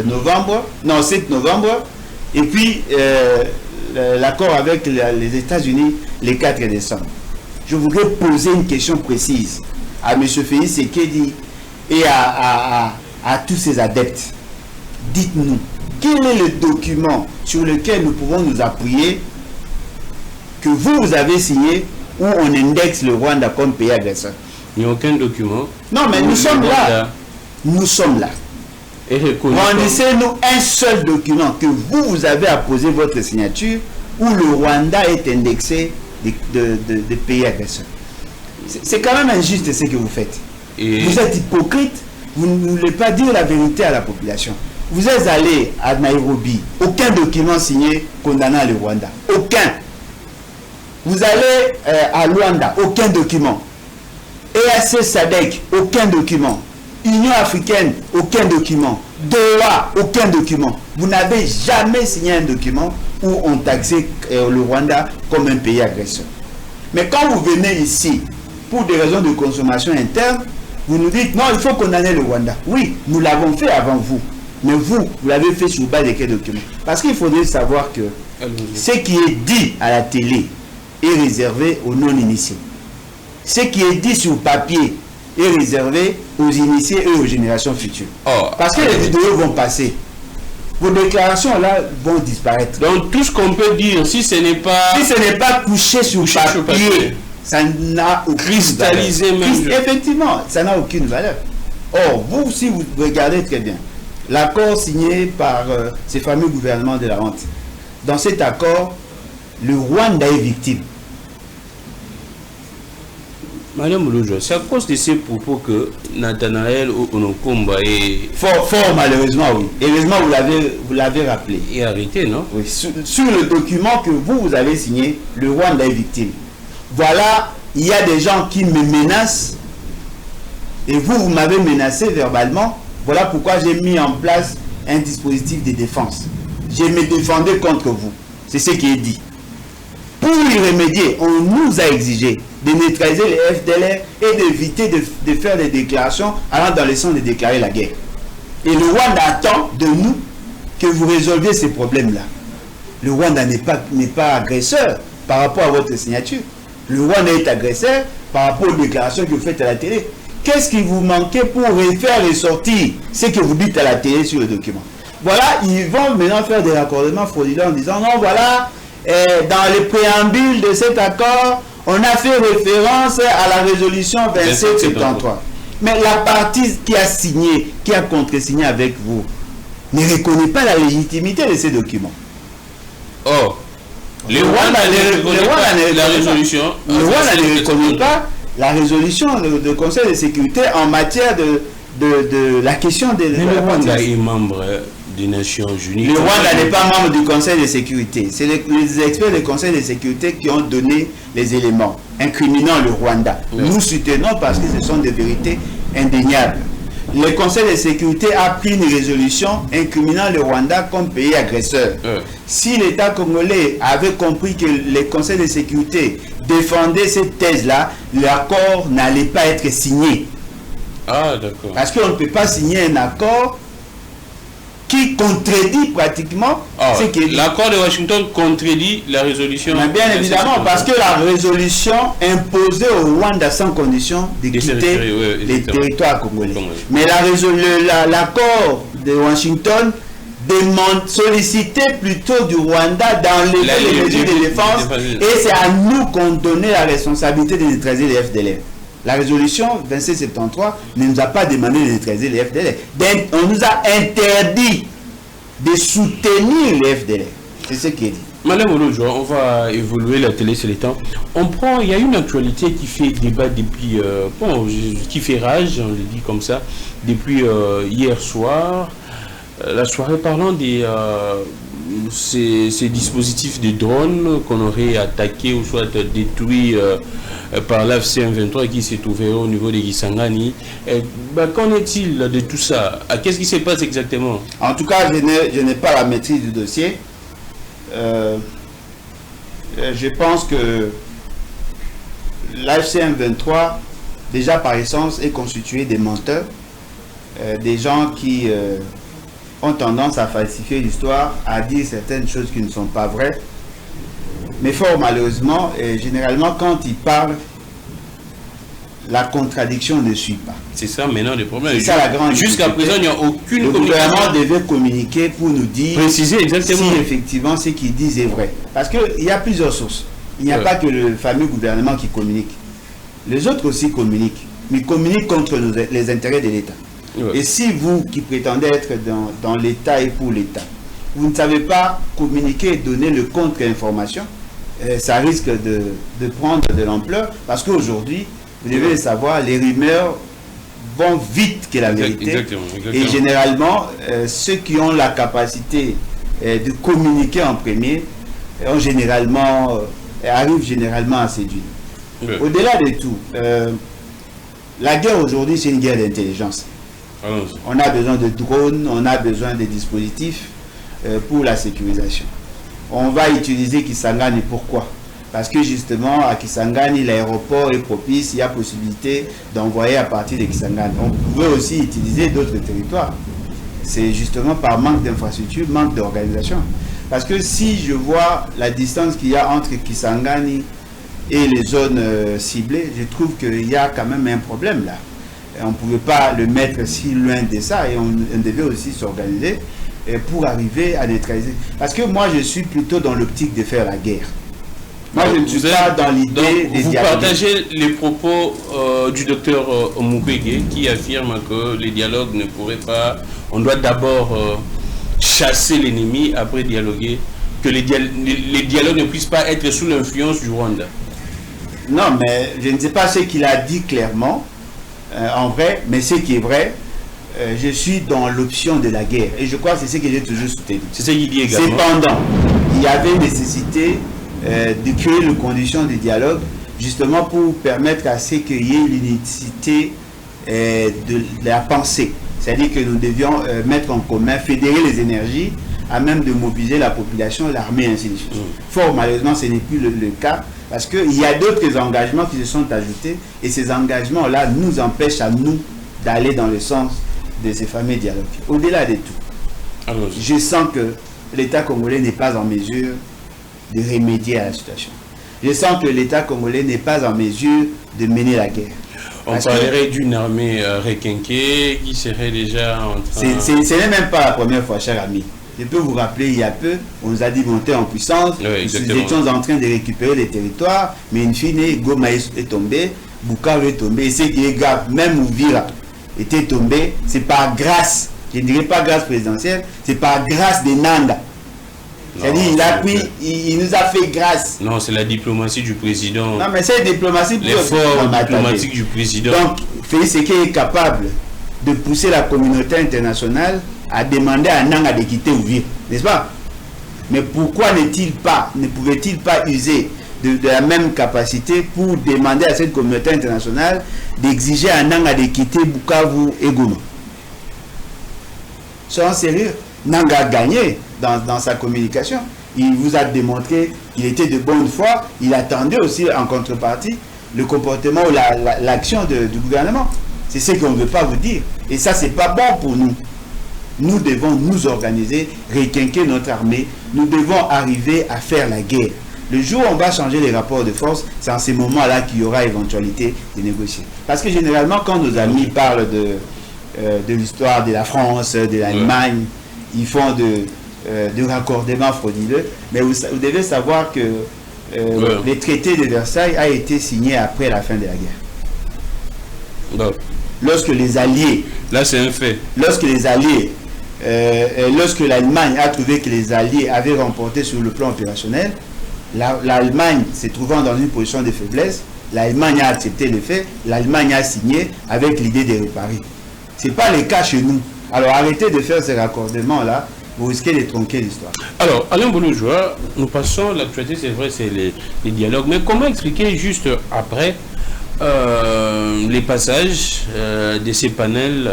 novembre. Et puis, l'accord avec les États-Unis, le 4 décembre. Je voudrais poser une question précise à M. Félix Tshisekedi et à tous ses adeptes. Dites-nous, quel est le document sur lequel nous pouvons nous appuyer que vous avez signé où on indexe le Rwanda comme pays agresseur? Il n'y a aucun document. Non, mais nous sommes là. Nous sommes là. Rendez-nous un seul document que vous avez apposé votre signature où le Rwanda est indexé de pays agresseurs. C'est quand même injuste ce que vous faites. Vous êtes hypocrite. Vous ne voulez pas dire la vérité à la population. Vous êtes allé à Nairobi, aucun document signé condamnant le Rwanda. Aucun. Vous allez à Luanda, aucun document. EAC SADC, aucun document. Union africaine, aucun document. Doha, aucun document. Vous n'avez jamais signé un document où on taxait le Rwanda comme un pays agresseur. Mais quand vous venez ici, pour des raisons de consommation interne, vous nous dites non, il faut condamner le Rwanda. Oui, nous l'avons fait avant vous. Mais vous l'avez fait sur base de quel document? Parce qu'il faudrait savoir que ce qui est dit à la télé est réservé aux non-initiés. Ce qui est dit sur papier est réservé aux initiés et aux générations futures. Parce que les vidéos vont passer. Vos déclarations là vont disparaître. Donc tout ce qu'on peut dire, si ce n'est pas couché sur papier, ça n'a aucune cristallisé valeur. Même. Effectivement, ça n'a aucune valeur. Or, vous, si vous regardez très bien, l'accord signé par ces fameux gouvernements de la honte, dans cet accord, le Rwanda est victime. Madame Mouloujo, c'est à cause de ces propos que Nathanaël Onokomba est... Fort malheureusement, oui. Heureusement, vous l'avez rappelé. Et arrêté, non? Oui. Sur le document que vous avez signé, le Rwanda est victime. Voilà, il y a des gens qui me menacent et vous m'avez menacé verbalement. Voilà pourquoi j'ai mis en place un dispositif de défense. Je me défendais contre vous. C'est ce qui est dit. Pour y remédier, on nous a exigé de neutraliser les FDLR et d'éviter de faire des déclarations allant dans le sens de déclarer la guerre. Et le Rwanda attend de nous que vous résolviez ces problèmes-là. Le Rwanda n'est pas agresseur par rapport à votre signature. Le Rwanda est agresseur par rapport aux déclarations que vous faites à la télé. Qu'est-ce qui vous manquait pour faire ressortir ce que vous dites à la télé sur le document? Voilà, ils vont maintenant faire des raccordements frauduleux en disant non, voilà, dans le préambule de cet accord, on a fait référence à la résolution 2773. Mais la partie qui a signé, qui a contresigné avec vous, ne reconnaît pas la légitimité de ces documents. Or, le Rwanda ne reconnaît pas la résolution du Conseil de sécurité en matière de la question de le Rwanda est membre des Nations Unies. Le Rwanda n'est pas membre du Conseil de sécurité. C'est les experts du Conseil de sécurité qui ont donné les éléments incriminant le Rwanda. Oui. Nous soutenons parce que ce sont des vérités indéniables. Le Conseil de sécurité a pris une résolution incriminant le Rwanda comme pays agresseur. Si l'État congolais avait compris que le Conseil de sécurité défendait cette thèse-là, l'accord n'allait pas être signé. Ah, d'accord. Parce qu'on ne peut pas signer un accord qui contredit pratiquement ce qui est dit. L'accord de Washington contredit la résolution. Mais bien évidemment, parce que la résolution imposait au Rwanda sans condition de quitter les territoires congolais. Mais l'accord de Washington sollicitait plutôt du Rwanda dans les mesures de défense, et c'est à nous qu'on donnait la responsabilité de neutraliser les FDLR. La résolution 2773 ne nous a pas demandé de neutraliser les FDLR. On nous a interdit de soutenir les FDLR. C'est ce qui est dit. Madame Olojo, on va évoluer la télé sur les temps. Il y a une actualité qui fait débat depuis, qui fait rage, on le dit comme ça, depuis hier soir. La soirée parlant des ces dispositifs de drones qu'on aurait attaqués ou soit détruits par l'AFC M23 qui s'est ouvert au niveau de Kisangani. Qu'en est-il de tout ça? Qu'est-ce qui se passe exactement? En tout cas, je n'ai pas la maîtrise du dossier. Je pense que l'AFC M23, déjà par essence, est constitué des menteurs, des gens qui ont tendance à falsifier l'histoire, à dire certaines choses qui ne sont pas vraies. Mais fort malheureusement, et généralement quand ils parlent, la contradiction ne suit pas. C'est ça maintenant le problème. C'est ça la grande Jusqu'à présent, il n'y a aucune communication. Le gouvernement devait communiquer pour nous dire préciser exactement si effectivement ce qu'ils disent est vrai. Parce qu'il y a plusieurs sources. Il n'y a pas que le fameux gouvernement qui communique. Les autres aussi communiquent. Mais communiquent contre les intérêts de l'État. Et si vous qui prétendez être dans l'État et pour l'État, vous ne savez pas communiquer et donner le contre-information, ça risque de prendre de l'ampleur, parce qu'aujourd'hui, vous devez le savoir, les rumeurs vont vite que la vérité. Exactement. Et généralement, ceux qui ont la capacité de communiquer en premier arrivent généralement à séduire. Au-delà de tout, la guerre aujourd'hui, c'est une guerre d'intelligence. On a besoin de drones, on a besoin de dispositifs pour la sécurisation. On va utiliser Kisangani, pourquoi? Parce que justement, à Kisangani, l'aéroport est propice, il y a possibilité d'envoyer à partir de Kisangani. On pouvait aussi utiliser d'autres territoires. C'est justement par manque d'infrastructure, manque d'organisation. Parce que si je vois la distance qu'il y a entre Kisangani et les zones ciblées, je trouve qu'il y a quand même un problème là. On ne pouvait pas le mettre si loin de ça et on devait aussi s'organiser pour arriver à neutraliser. Parce que moi, je suis plutôt dans l'optique de faire la guerre. Moi, je ne suis pas dans l'idée de dialoguer. Vous partagez les propos du docteur Mukwege qui affirme que les dialogues ne pourraient pas... On doit d'abord chasser l'ennemi, après dialoguer, que les dialogues ne puissent pas être sous l'influence du Rwanda. Non, mais je ne sais pas ce qu'il a dit clairement. En vrai, mais ce qui est vrai, je suis dans l'option de la guerre. Et je crois que c'est ce que j'ai toujours soutenu. C'est ce qu'il dit également. Cependant, il y avait nécessité de créer les conditions de dialogue, justement pour permettre à ce qu'il y ait l'unicité de la pensée. C'est-à-dire que nous devions mettre en commun, fédérer les énergies, à même de mobiliser la population, l'armée, ainsi de suite. Fort malheureusement, ce n'est plus le cas. Parce qu'il y a d'autres engagements qui se sont ajoutés et ces engagements-là nous empêchent à nous d'aller dans le sens de ces fameux dialogues. Au-delà de tout, Je sens que l'État congolais n'est pas en mesure de remédier à la situation. Je sens que l'État congolais n'est pas en mesure de mener la guerre. On parlerait d'une armée requinquée qui serait déjà en train... Ce n'est même pas la première fois, cher ami. Je peux vous rappeler, il y a peu, on nous a dit monter en puissance, nous étions en train de récupérer les territoires, mais in fine, Goma est tombé, Bukavu est tombé, et ce qui est grave, même Ouvira était tombé, c'est par grâce, je ne dirais pas grâce présidentielle, c'est par grâce des Nanga. C'est-à-dire, il nous a fait grâce. Non, c'est la diplomatie du président. Non, mais c'est la diplomatie pour l'effort diplomatique du président. Donc, Félix Tshisekedi est capable de pousser la communauté internationale à demander à Nanga de quitter Ouvira, n'est-ce pas? Mais pourquoi ne pouvait-il pas user de la même capacité pour demander à cette communauté internationale d'exiger à Nanga de quitter Bukavu et Goma? Soyons sérieux, Nanga a gagné dans sa communication. Il vous a démontré qu'il était de bonne foi. Il attendait aussi en contrepartie le comportement ou l'action du gouvernement. C'est ce qu'on ne veut pas vous dire. Et ça, c'est pas bon pour nous. Nous devons nous organiser, requinquer notre armée. Nous devons arriver à faire la guerre. Le jour où on va changer les rapports de force, c'est en ces moments-là qu'il y aura éventualité de négocier. Parce que généralement, quand nos amis parlent de l'histoire de la France, de l'Allemagne, ils font de raccordements frauduleux. Mais vous devez savoir que le traité de Versailles a été signé après la fin de la guerre. Lorsque les Alliés... Là, c'est un fait. Lorsque les Alliés... lorsque l'Allemagne a trouvé que les Alliés avaient remporté sur le plan opérationnel, l'Allemagne se trouvant dans une position de faiblesse, l'Allemagne a accepté le fait, l'Allemagne a signé avec l'idée de réparer. Ce n'est pas le cas chez nous. Alors arrêtez de faire ces raccordements-là, vous risquez de tronquer l'histoire. Alors, Alain Bouloujoua, nous passons, l'actualité c'est vrai, c'est les dialogues, mais comment expliquer juste après les passages de ces panels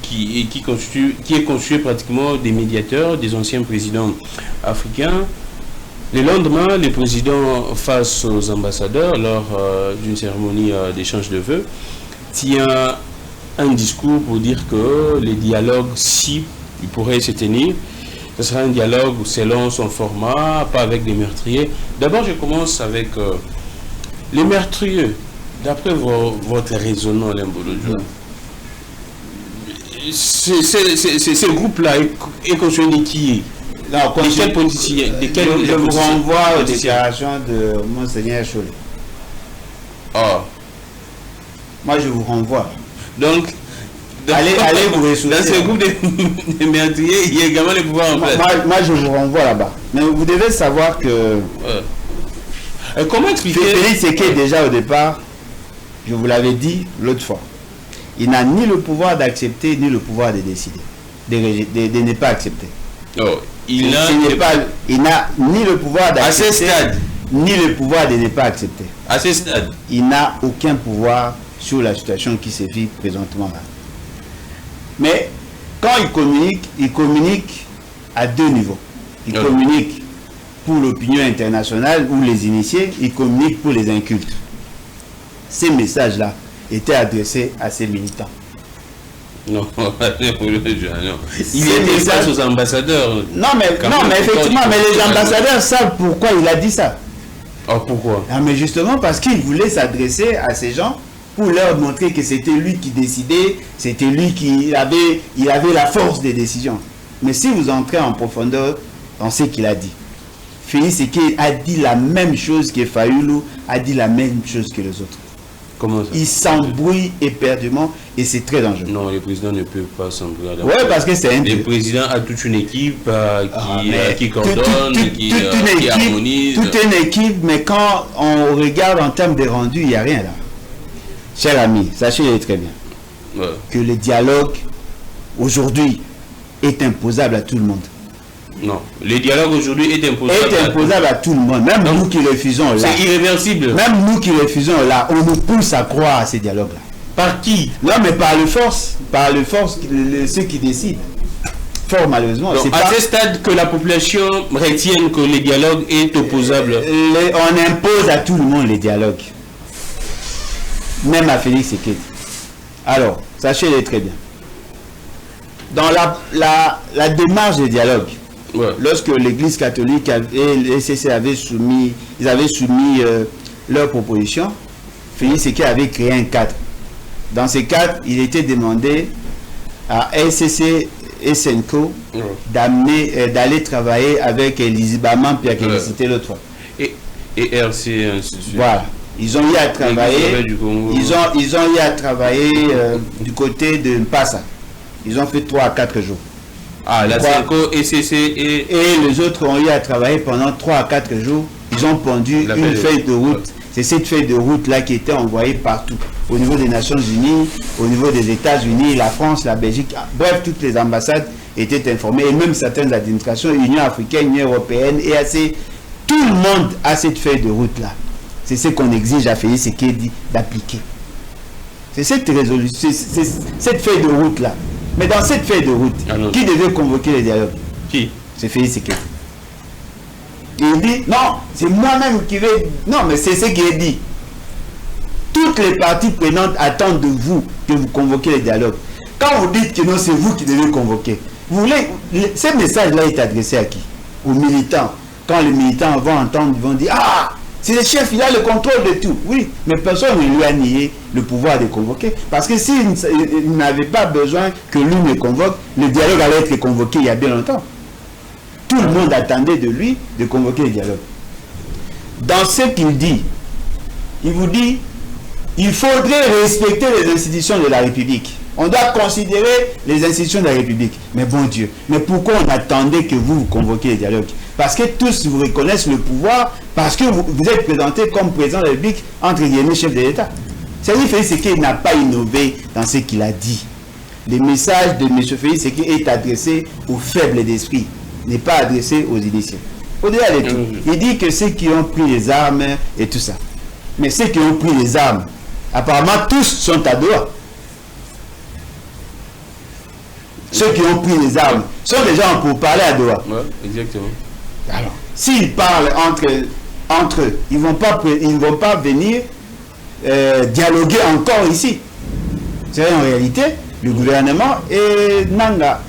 qui est constitué pratiquement des médiateurs, des anciens présidents africains. Le lendemain, le président, face aux ambassadeurs, lors d'une cérémonie d'échange de vœux, tient un discours pour dire que les dialogues, si ils pourraient se tenir, ce sera un dialogue selon son format, pas avec des meurtriers. D'abord, je commence avec les meurtriers. D'après votre raisonnement, Alain Bouloujoua, ce groupe-là est constitué de qui? Non, de quel politicien? Je vous renvoie aux déclarations de Monseigneur Cholé. Ah. Moi, je vous renvoie. Donc, allez vous ressourcer. Dans ce groupe de meurtriers, il y a également les pouvoirs en place. Moi, je vous renvoie là-bas. Mais vous devez savoir que... comment expliquer... Félix Tshisekedi, déjà au départ, je vous l'avais dit l'autre fois, il n'a ni le pouvoir d'accepter, ni le pouvoir de décider, de ne pas accepter. Oh, il n'a ni le pouvoir d'accepter, à ce stade, ni le pouvoir de ne pas accepter. À ce stade, il n'a aucun pouvoir sur la situation qui se vit présentement là. Mais quand il communique à deux niveaux. Il communique pour l'opinion internationale ou les initiés, il communique pour les incultes. Ces messages-là étaient adressés à ces militants. Non, il était face aux ambassadeurs. Non, mais effectivement, mais les ambassadeurs savent pourquoi il a dit ça. Oh, pourquoi? Mais justement parce qu'il voulait s'adresser à ces gens pour leur montrer que c'était lui qui décidait, c'était lui qui avait la force des décisions. Mais si vous entrez en profondeur dans ce qu'il a dit, Félix Tshisekedi a dit la même chose que Fayulu, a dit la même chose que les autres. Comment ça? Il s'embrouille éperdument et c'est très dangereux. Non, le président ne peut pas s'embrouiller. Oui, parce que c'est un... Le président a toute une équipe qui coordonne, qui harmonise. Toute une équipe, mais quand on regarde en termes de rendu, il n'y a rien là. Cher ami, sachez très bien que le dialogue aujourd'hui est imposable à tout le monde. Non, le dialogue aujourd'hui est imposable. À tout le monde, même nous qui refusons là. C'est irréversible. Même nous qui refusons là, on nous pousse à croire à ces dialogues-là. Par qui? Non, mais par les forces, ceux qui décident. Fort malheureusement. C'est à ce stade que la population retienne que le dialogue est opposable. On impose à tout le monde les dialogues. Même à Félix Tshisekedi. Alors, sachez-le très bien. dans la démarche de dialogue, lorsque l'Église catholique et l'ECC avaient soumis leur proposition, Félix Tshisekedi avait créé un cadre. Dans ce cadre, il était demandé à SCC et Senko d'aller travailler avec Lizzy Baman, puis qui cité l'autre fois. Et RC, voilà. Ils ont eu à travailler. Ils ont eu à travailler du côté de Mpassa. Ils ont fait 3 à 4 jours. Ah, la Senko, SCC et les autres ont eu à travailler pendant 3 à 4 jours. Ils ont pondu une feuille de route. C'est cette feuille de route-là qui était envoyée partout. Au niveau des Nations Unies, au niveau des États-Unis, la France, la Belgique. Bref, toutes les ambassades étaient informées. Et même certaines administrations, Union africaine, Union européenne, EAC, tout le monde a cette feuille de route-là. C'est ce qu'on exige à Félix Tshisekedi d'appliquer. C'est cette résolution, c'est cette feuille de route-là. Mais dans cette feuille de route, qui devait convoquer les dialogues? Qui? C'est Félix Tshisekedi. Il dit, non, c'est moi-même qui vais... Non, mais c'est ce qui est dit. Toutes les parties prenantes attendent de vous que vous convoquez les dialogues. Quand vous dites que non, c'est vous qui devez convoquer, vous voulez... Ce message-là est adressé à qui? Aux militants. Quand les militants vont entendre, ils vont dire, ah, c'est le chef, il a le contrôle de tout. Oui, mais personne ne lui a nié le pouvoir de convoquer. Parce que s'il n'avait pas besoin que lui me convoque, le dialogue allait être convoqué il y a bien longtemps. Tout le monde attendait de lui de convoquer le dialogue. Dans ce qu'il dit, il vous dit, il faudrait respecter les institutions de la République. On doit considérer les institutions de la République. Mais bon Dieu, mais pourquoi on attendait que vous convoquiez le dialogue? Parce que tous vous reconnaissent le pouvoir, parce que vous êtes présenté comme président de la République, entre guillemets, chef de l'État. C'est-à-dire Félix Tshisekedi n'a pas innové dans ce qu'il a dit. Le message de M. Félix Tshisekedi est adressé aux faibles d'esprit, n'est pas adressé aux initiés. Au-delà de tout, il dit que ceux qui ont pris les armes et tout ça. Mais ceux qui ont pris les armes, apparemment tous sont à Doha. Ceux qui ont pris les armes sont des gens pour parler à Doha. Ouais, exactement. Alors, s'ils parlent entre eux, ils ne vont pas venir dialoguer encore ici. C'est en réalité, le gouvernement et Nanga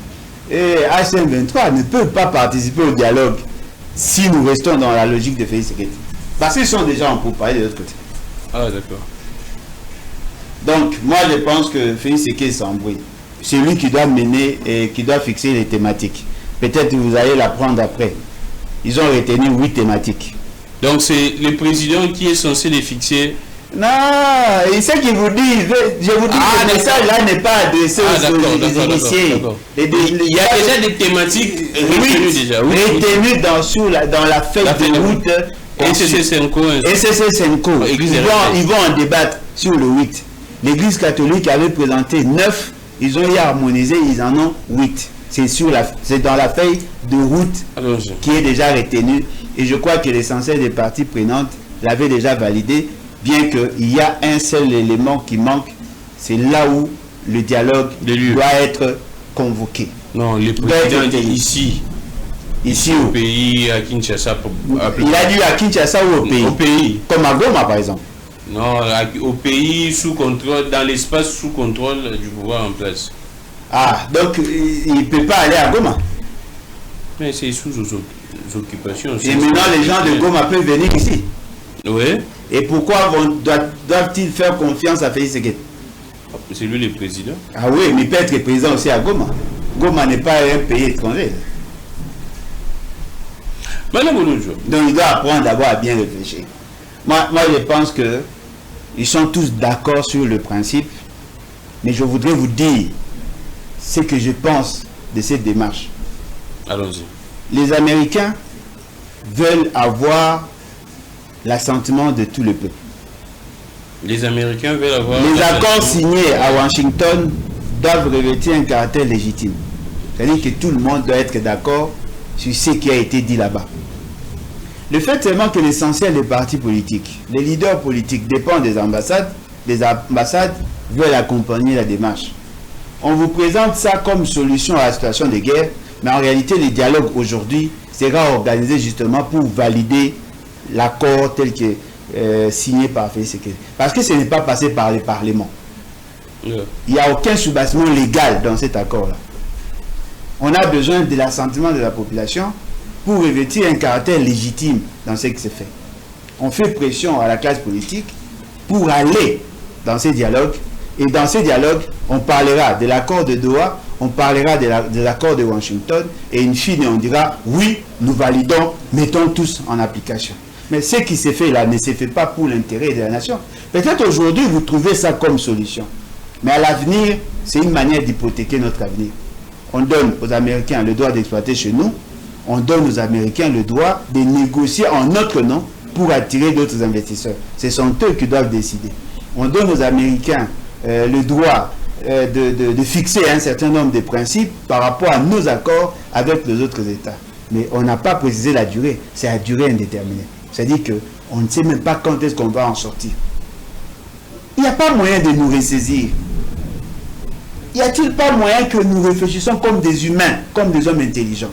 et HM23 ne peuvent pas participer au dialogue si nous restons dans la logique de Félix Tshisekedi. Parce qu'ils sont déjà en pourparlers de l'autre côté. Ah, d'accord. Donc, moi, je pense que Félix Tshisekedi s'embrouille. C'est lui qui doit mener et qui doit fixer les thématiques. Peut-être que vous allez l'apprendre après. Ils ont retenu 8 thématiques. Donc, c'est le président qui est censé les fixer. Non, et ce qu'il vous dit, je vous dis que le message-là n'est pas adressé aux initiés. Il y a déjà des thématiques retenues déjà. Retenues dans la feuille de route. SCC Senko. Ils vont en débattre sur le 8. L'Église catholique avait présenté 9, ils ont y harmonisé, ils en ont 8. C'est dans la feuille de route qui est déjà retenue. Et je crois que l'essentiel des parties prenantes l'avait déjà validé. Bien qu'il y a un seul élément qui manque, c'est là où le dialogue doit être convoqué. Non, le président dit ici au pays, à Kinshasa. Il a dit à Kinshasa ou au pays? Au pays. Comme à Goma par exemple. Non, au pays sous contrôle, dans l'espace sous contrôle du pouvoir en place. Ah, donc il ne peut pas aller à Goma. Mais c'est sous occupation. Et maintenant les gens de Goma peuvent venir ici. Oui. Et pourquoi doivent-ils faire confiance à Félix Tshisekedi? C'est lui le président. Ah oui, mais il peut être président aussi à Goma. Goma n'est pas un pays étranger. Madame Boulodjo. Donc il doit apprendre d'abord à bien réfléchir. Moi je pense que ils sont tous d'accord sur le principe, mais je voudrais vous dire ce que je pense de cette démarche. Allons-y. Les Américains veulent avoir l'assentiment de tout le peuple. Les Américains veulent avoir... Les accords signés à Washington doivent revêtir un caractère légitime. C'est-à-dire que tout le monde doit être d'accord sur ce qui a été dit là-bas. Le fait seulement que l'essentiel des partis politiques, les leaders politiques dépendent des ambassades veulent accompagner la démarche. On vous présente ça comme solution à la situation de guerre, mais en réalité, le dialogue aujourd'hui sera organisé justement pour valider l'accord tel que signé par Félix Tshisekedi. Parce que ce n'est pas passé par le Parlement. Il n'y a aucun soubassement légal dans cet accord-là. on a besoin de l'assentiment de la population pour revêtir un caractère légitime dans ce qui se fait. On fait pression à la classe politique pour aller dans ces dialogues. Et dans ces dialogues, on parlera de l'accord de Doha, on parlera de l'accord de Washington, et in fine, on dira, oui, nous validons, mettons tous en application. Mais ce qui s'est fait là ne se fait pas pour l'intérêt de la nation. Peut-être aujourd'hui, vous trouvez ça comme solution. Mais à l'avenir, c'est une manière d'hypothéquer notre avenir. On donne aux Américains le droit d'exploiter chez nous, on donne aux Américains le droit de négocier en notre nom pour attirer d'autres investisseurs. Ce sont eux qui doivent décider. On donne aux Américains le droit de fixer un certain nombre de principes par rapport à nos accords avec les autres États. Mais on n'a pas précisé la durée, c'est à durée indéterminée. C'est-à-dire qu'on ne sait même pas quand est-ce qu'on va en sortir. Il n'y a pas moyen de nous ressaisir. Y a-t-il pas moyen que nous réfléchissions comme des humains, comme des hommes intelligents?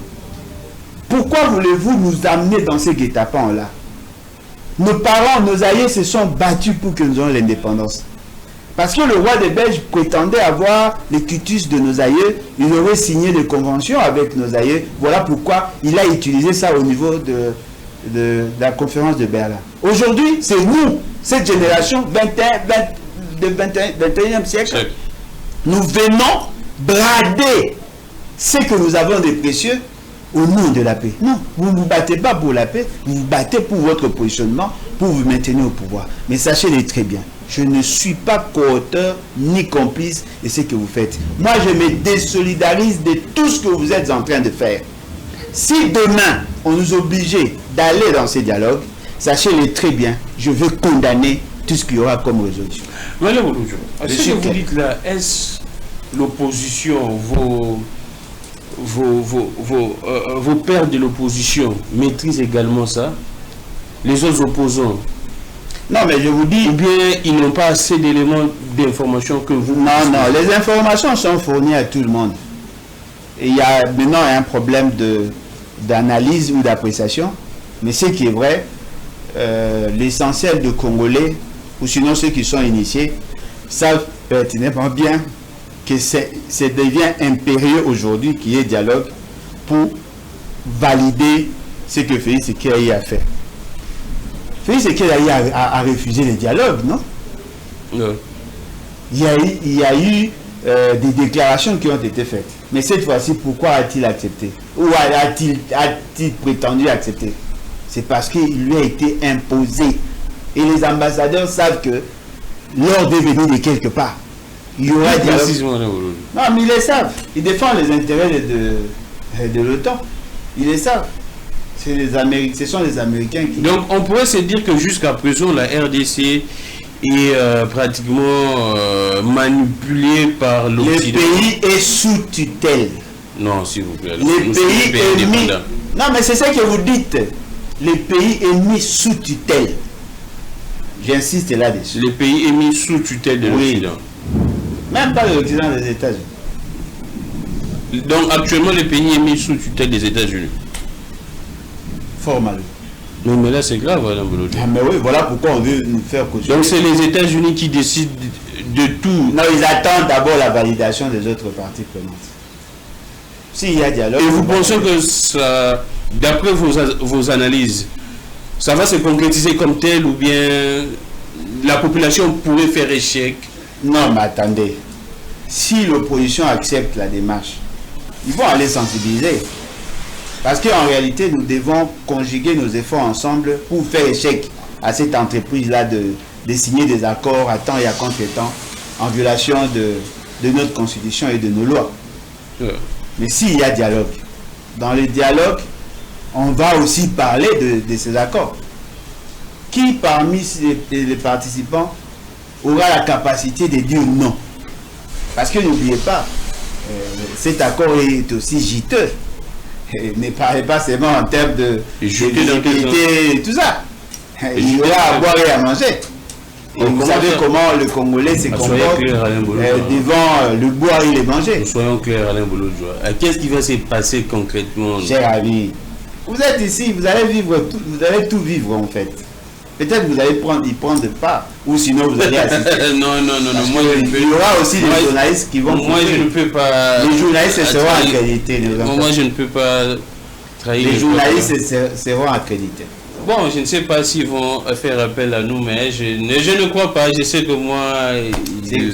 Pourquoi voulez-vous nous amener dans ces guet-apens-là? Nos parents, nos aïeux se sont battus pour que nous ayons l'indépendance. Parce que le roi des Belges prétendait avoir les quitus de nos aïeux, il aurait signé des conventions avec nos aïeux. Voilà pourquoi il a utilisé ça au niveau de la conférence de Berlin. Aujourd'hui, c'est nous, cette génération 21e siècle, nous venons brader ce que nous avons de précieux au nom de la paix. Non, vous ne vous battez pas pour la paix, vous vous battez pour votre positionnement, pour vous maintenir au pouvoir. Mais sachez-le très bien, je ne suis pas coauteur ni complice de ce que vous faites. Moi, je me désolidarise de tout ce que vous êtes en train de faire. Si demain, on nous obligeait d'aller dans ces dialogues, sachez-le très bien, je veux condamner tout ce qu'il y aura comme résolution. Madame Bouloudjo, ce que vous dites là, est-ce l'opposition, vos pairs de l'opposition maîtrisent également ça? Les autres opposants? Non, mais je vous dis... Ou bien ils n'ont pas assez d'éléments d'information que vous... Non, non, les informations sont fournies à tout le monde. Et il y a maintenant un problème d'analyse ou d'appréciation. Mais ce qui est vrai, l'essentiel de Congolais, ou sinon ceux qui sont initiés, savent pertinemment bien que ça devient impérieux aujourd'hui qu'il y ait dialogue pour valider ce que Félix Tshisekedi a fait. Félix Tshisekedi a refusé le dialogue, non? Non. Il y a eu des déclarations qui ont été faites. Mais cette fois-ci, pourquoi a-t-il accepté? Ou a-t-il prétendu accepter? C'est parce qu'il lui a été imposé. Et les ambassadeurs savent que l'ordre est venu de quelque part. Il y aura dialogue. Non, mais ils le savent. Ils défendent les intérêts de l'OTAN. Ils le savent. Ce sont les Américains qui... Donc on pourrait se dire que jusqu'à présent, la RDC est pratiquement manipulée par l'Occident. Le pays est sous tutelle. Non, s'il vous plaît. Le pays est mis... Non, mais c'est ça que vous dites. Le pays est mis sous tutelle. J'insiste là-dessus. Le pays est mis sous tutelle de l'Occident. Même pas de l'Occident, des États-Unis. Donc actuellement, le pays est mis sous tutelle des États-Unis. Formellement. Non, mais là c'est grave, Madame Bouloudjo. Ah, mais oui, voilà pourquoi on veut nous faire cautionner. Donc c'est les États-Unis qui décident de tout. Non, ils attendent d'abord la validation des autres parties prenantes. S'il y a dialogue... Et vous pensez que ça, d'après vos analyses, ça va se concrétiser comme tel ou bien la population pourrait faire échec? Non, mais attendez. Si l'opposition accepte la démarche, ils vont aller sensibiliser. Parce qu'en réalité, nous devons conjuguer nos efforts ensemble pour faire échec à cette entreprise-là de signer des accords à temps et à contre-temps en violation de notre constitution et de nos lois. Mais s'il y a dialogue, dans le dialogue, on va aussi parler de ces accords. Qui parmi les participants aura la capacité de dire non? Parce que n'oubliez pas, cet accord est aussi juteux. Il ne parlait pas seulement en termes de visibilité et tout ça. Il y aura à boire et à manger. Et vous savez comment le Congolais se comporte devant le boire et le manger. Soyons clairs, Alain Bouloudjo. Qu'est-ce qui va se passer concrètement? Cher ami, vous êtes ici, vous allez tout vivre en fait. Peut-être vous allez y prendre part, ou sinon vous allez assister. Non, moi il y aura aussi des journalistes qui vont... Moi je ne peux pas... Les journalistes seront accrédités. Moi je ne peux pas trahir... Les journalistes seront accrédités. Bon, je ne sais pas s'ils vont faire appel à nous, mais je ne crois pas. Je sais que moi...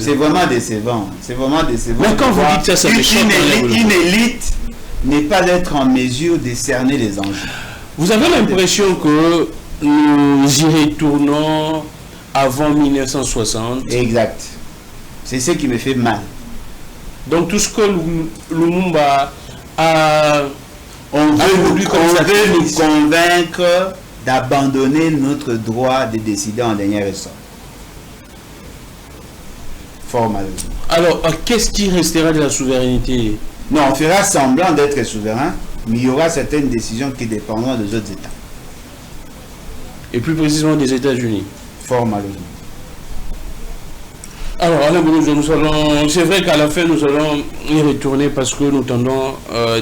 C'est vraiment décevant. C'est vraiment décevant. Mais quand vous dites ça me choque. Une élite n'est pas d'être en mesure de cerner les enjeux. Vous avez l'impression que nous y retournons avant 1960? Exact. C'est ce qui me fait mal. Donc tout ce que Lumumba a... On veut nous convaincre d'abandonner notre droit de décider en dernier ressort. Fort malheureusement. Alors, qu'est-ce qui restera de la souveraineté? Non, on fera semblant d'être souverain, mais il y aura certaines décisions qui dépendront des autres États. Et plus précisément des États-Unis. Fort malheureusement. Alors, Alain Bouloudjo, c'est vrai qu'à la fin, nous allons y retourner parce que nous tendons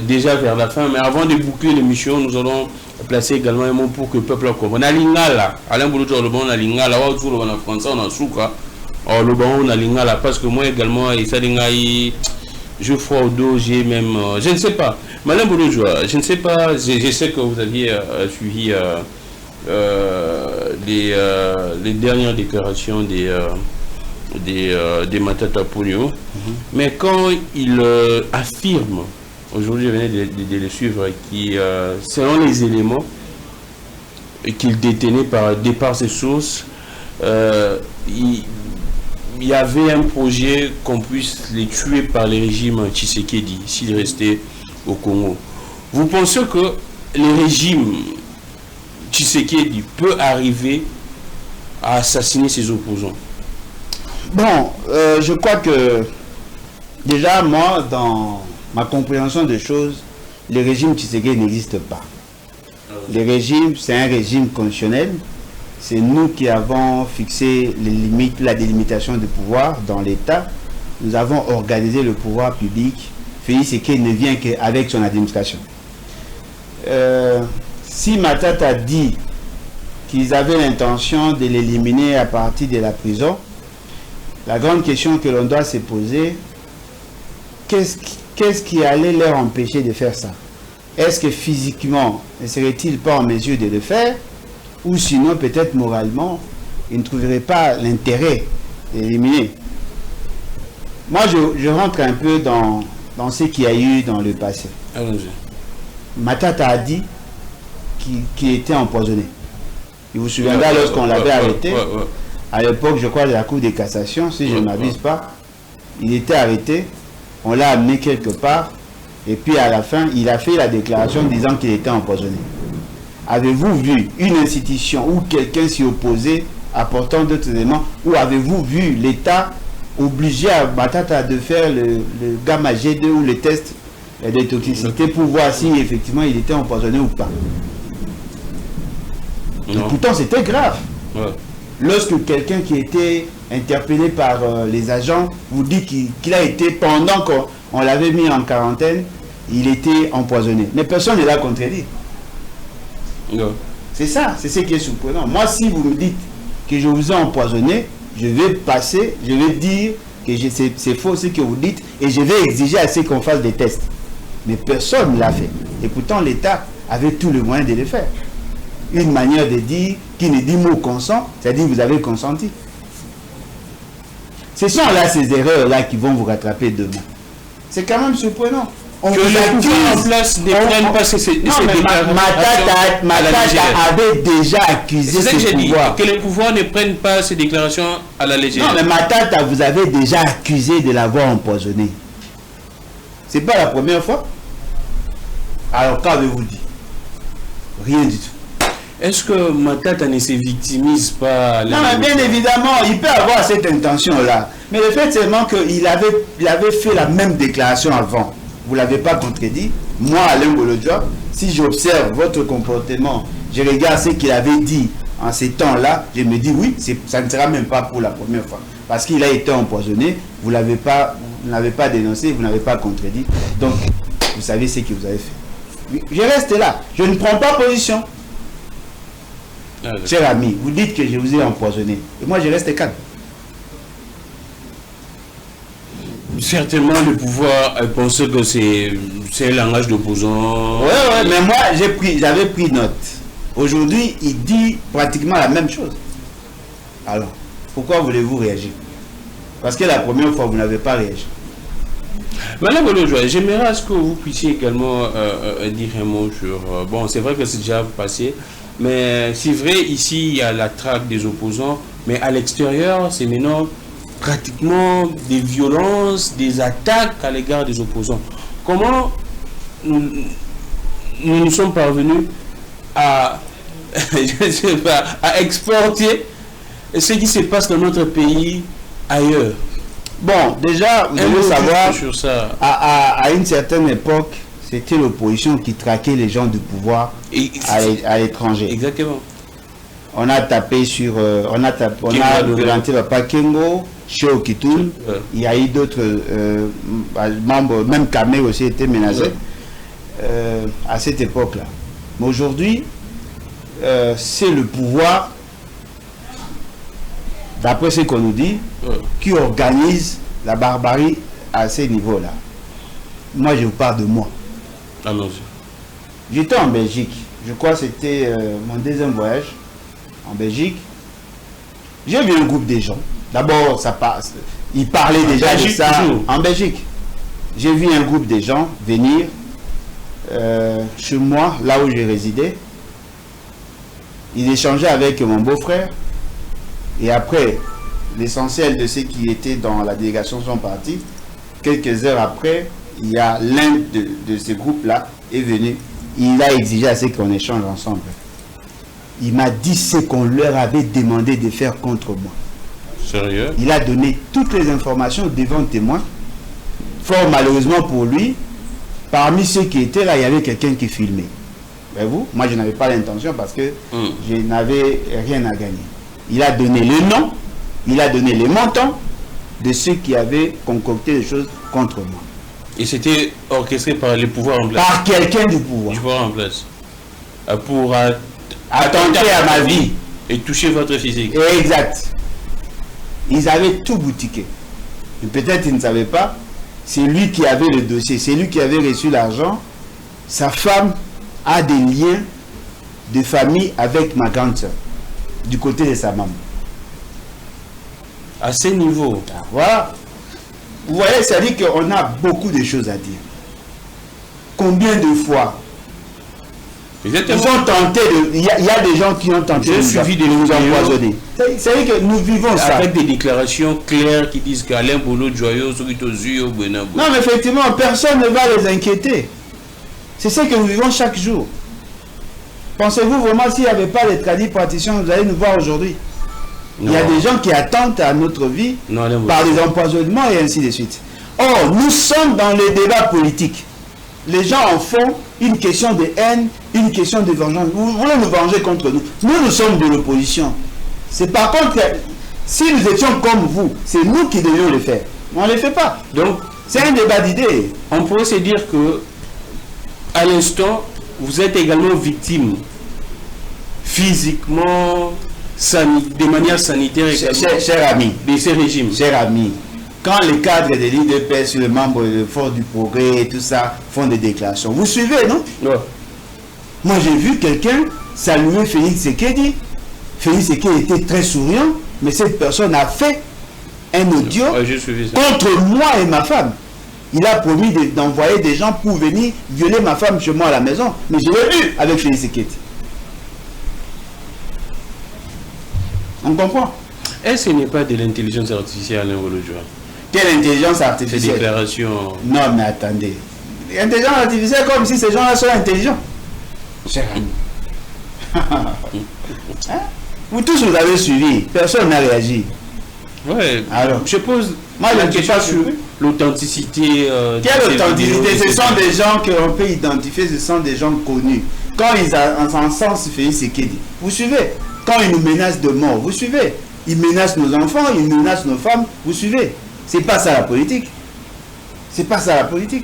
déjà vers la fin. Mais avant de boucler l'émission, nous allons placer également un mot pour que le peuple comprenne. On a l'ingala. Alain Bouloudjo, on a l'ingala. On a français, on a soukra. Le bon, on a l'ingala parce que moi également, je froid au dos, j'ai même... je ne sais pas. Mais Alain Bouloudjo, je ne sais pas. Je sais que vous aviez suivi les dernières déclarations des Matata Ponyo, mais quand il affirme, aujourd'hui je venais de le suivre, qui selon les éléments qu'il détenait par ses sources, il y avait un projet qu'on puisse les tuer par le régime Tshisekedi s'il restait au Congo. Vous pensez que le régime Tshisekedi peut arriver à assassiner ses opposants? Bon, je crois que déjà, moi, dans ma compréhension des choses, le régime Tshisekedi n'existe pas. Le régime, c'est un régime constitutionnel. C'est nous qui avons fixé les limites, la délimitation du pouvoir dans l'État. Nous avons organisé le pouvoir public. Félix Tshisekedi ne vient qu'avec son administration. Si Matata dit qu'ils avaient l'intention de l'éliminer à partir de la prison, la grande question que l'on doit se poser, qu'est-ce qui allait leur empêcher de faire ça? Est-ce que physiquement, ne serait-il pas en mesure de le faire? Ou sinon, peut-être moralement, ils ne trouveraient pas l'intérêt d'éliminer. Moi, je rentre un peu dans ce qu'il y a eu dans le passé. Allons-y. Matata a dit qu'il était empoisonné. Il vous souviendra lorsqu'on l'avait arrêté. À l'époque, je crois, de la Cour de cassation, si je ne m'abuse pas, il était arrêté, on l'a amené quelque part, et puis à la fin, il a fait la déclaration disant qu'il était empoisonné. Avez-vous vu une institution où quelqu'un s'y opposait, apportant d'autres éléments, ou avez-vous vu l'État obligé à Matata de faire le gamma G2 ou le test de toxicité pour voir si effectivement il était empoisonné ou pas? Et pourtant, c'était grave. Ouais. Lorsque quelqu'un qui était interpellé par les agents vous dit qu'il a été, pendant qu'on l'avait mis en quarantaine, il était empoisonné. Mais personne ne l'a contredit. C'est ça, c'est ce qui est surprenant. Moi, si vous me dites que je vous ai empoisonné, je vais dire que c'est faux ce que vous dites et je vais exiger à ce qu'on fasse des tests. Mais personne ne l'a fait. Et pourtant, l'État avait tout le moyen de le faire. Une manière de dire, qui ne dit mot consent, c'est-à-dire vous avez consenti. Ce sont là ces erreurs-là qui vont vous rattraper demain. C'est quand même surprenant. Que les pouvoirs en place ne prennent pas ces déclarations. Matata avait déjà accusé ses pouvoirs. Que les pouvoirs ne prennent pas ces déclarations à la légère. Non, mais Matata, vous avez déjà accusé de l'avoir empoisonné. C'est pas la première fois. Alors, qu'avez-vous dit? Rien du tout. Est-ce que Matata ne se victimise pas? Non, mais bien évidemment, il peut avoir cette intention-là. Mais le fait seulement qu'il avait fait la même déclaration avant. Vous ne l'avez pas contredit. Moi, Alain Bouloudjo, si j'observe votre comportement, je regarde ce qu'il avait dit en ces temps-là, je me dis oui, ça ne sera même pas pour la première fois. Parce qu'il a été empoisonné, vous n'avez pas dénoncé, vous n'avez pas contredit. Donc, vous savez ce que vous avez fait. Je reste là. Je ne prends pas position. Cher ami, vous dites que je vous ai empoisonné. Et moi, je reste calme. Certainement, le pouvoir pensait que c'est un langage d'opposant. Ouais, mais moi, j'avais pris note. Aujourd'hui, il dit pratiquement la même chose. Alors, pourquoi voulez-vous réagir? Parce que la première fois, vous n'avez pas réagi. Madame Bolo-Joye, j'aimerais à ce que vous puissiez également dire un mot sur... bon, c'est vrai que c'est déjà passé, mais c'est vrai, ici, il y a la traque des opposants, mais à l'extérieur, c'est maintenant pratiquement des violences, des attaques à l'égard des opposants. Comment nous sommes parvenus à, je sais pas, à exporter ce qui se passe dans notre pays ailleurs? Bon, déjà, vous devez savoir, sur ça. À une certaine époque, c'était l'opposition qui traquait les gens du pouvoir à l'étranger. Exactement. On a tapé sur... on a présenté Papa Kengo, Cheo Kitoul. Il y a eu d'autres membres, même Kamé aussi était menacé à cette époque-là. Mais aujourd'hui, c'est le pouvoir, d'après ce qu'on nous dit, qui organise la barbarie à ces niveaux-là. Moi, je vous parle de moi. Allons-y. J'étais en Belgique. Je crois que c'était mon deuxième voyage en Belgique. J'ai vu un groupe de gens. D'abord, ils parlaient déjà de ça en Belgique. J'ai vu un groupe de gens venir chez moi, là où je résidais. Ils échangeaient avec mon beau-frère. Et après, l'essentiel de ceux qui étaient dans la délégation sont partis. Quelques heures après, il y a l'un de ces groupes-là est venu. Il a exigé à ce qu'on échange ensemble. Il m'a dit ce qu'on leur avait demandé de faire contre moi. Sérieux? Il a donné toutes les informations devant témoin. Fort malheureusement pour lui, parmi ceux qui étaient là, il y avait quelqu'un qui filmait. Mais vous, moi je n'avais pas l'intention parce que je n'avais rien à gagner. Il a donné le nom, il a donné les montants de ceux qui avaient concocté des choses contre moi. Et c'était orchestré par les pouvoirs en place? Par quelqu'un du pouvoir. Du pouvoir en place. Pour attenter à ma vie. Et toucher votre physique. Exact. Ils avaient tout boutiqué. Et peut-être ils ne savaient pas. C'est lui qui avait le dossier. C'est lui qui avait reçu l'argent. Sa femme a des liens de famille avec ma grande soeur. Du côté de sa maman. À ce niveau. Voilà. Vous voyez, ça dit qu'on a beaucoup de choses à dire. Combien de fois ils ont tenté de... Il y a des gens qui ont tenté de nous empoisonner. C'est-à-dire que nous vivons ça. Avec des déclarations claires qui disent qu'Alain Bolo-Joye... Non, mais effectivement, personne ne va les inquiéter. C'est ce que nous vivons chaque jour. Pensez-vous vraiment s'il n'y avait pas les tradipraticiens, vous allez nous voir aujourd'hui? Il y a des gens qui attendent à notre vie par des empoisonnements et ainsi de suite. Or, nous sommes dans les débats politiques. Les gens en font une question de haine, une question de vengeance. Vous voulez nous venger contre nous. Nous sommes de l'opposition. C'est par contre, si nous étions comme vous, c'est nous qui devions le faire. On ne le fait pas. Donc, c'est un débat d'idées. On pourrait se dire que, à l'instant, vous êtes également victime, physiquement, de manière sanitaire, cher ami, de ces régimes. Cher ami, quand les cadres de l'IDPS sur les membres de Force du Progrès et tout ça font des déclarations, vous suivez, non? Ouais. Moi, j'ai vu quelqu'un saluer Félix Tshisekedi. Félix Tshisekedi était très souriant, mais cette personne a fait un audio contre moi et ma femme. Il a promis d'envoyer des gens pour venir violer ma femme chez moi à la maison. Mais je l'ai vu avec Félix Tshisekedi. On comprend? Est-ce que ce n'est pas de l'intelligence artificielle, Alain Bolo-Joye? Quelle intelligence artificielle? Ces déclarations. Non, mais attendez. Intelligence artificielle comme si ces gens-là sont intelligents. Cher ami. Hein? Vous tous vous avez suivi. Personne n'a réagi. Ouais. Alors, je pose la question sur l'authenticité. Quelle authenticité? Ce sont des gens qu'on peut identifier, ce sont des gens connus. Quand ils encensent Félix Tshisekedi, vous suivez. Quand ils nous menacent de mort, vous suivez. Ils menacent nos enfants, ils menacent nos femmes, vous suivez. C'est pas ça la politique. C'est pas ça la politique.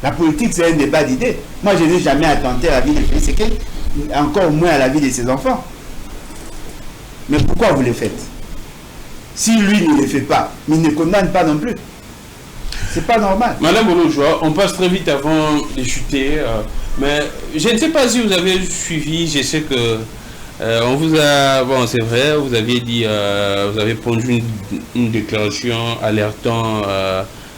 La politique, c'est un débat d'idées. Moi, je n'ai jamais attenté à la vie de Félix Tshisekedi, encore moins à la vie de ses enfants. Mais pourquoi vous le faites? Si lui ne le fait pas, il ne condamne pas non plus. C'est pas normal. Madame Bolojoa, on passe très vite avant de chuter. Mais je ne sais pas si vous avez suivi, je sais que on vous a, bon c'est vrai, vous aviez dit, vous avez pondu une déclaration alertant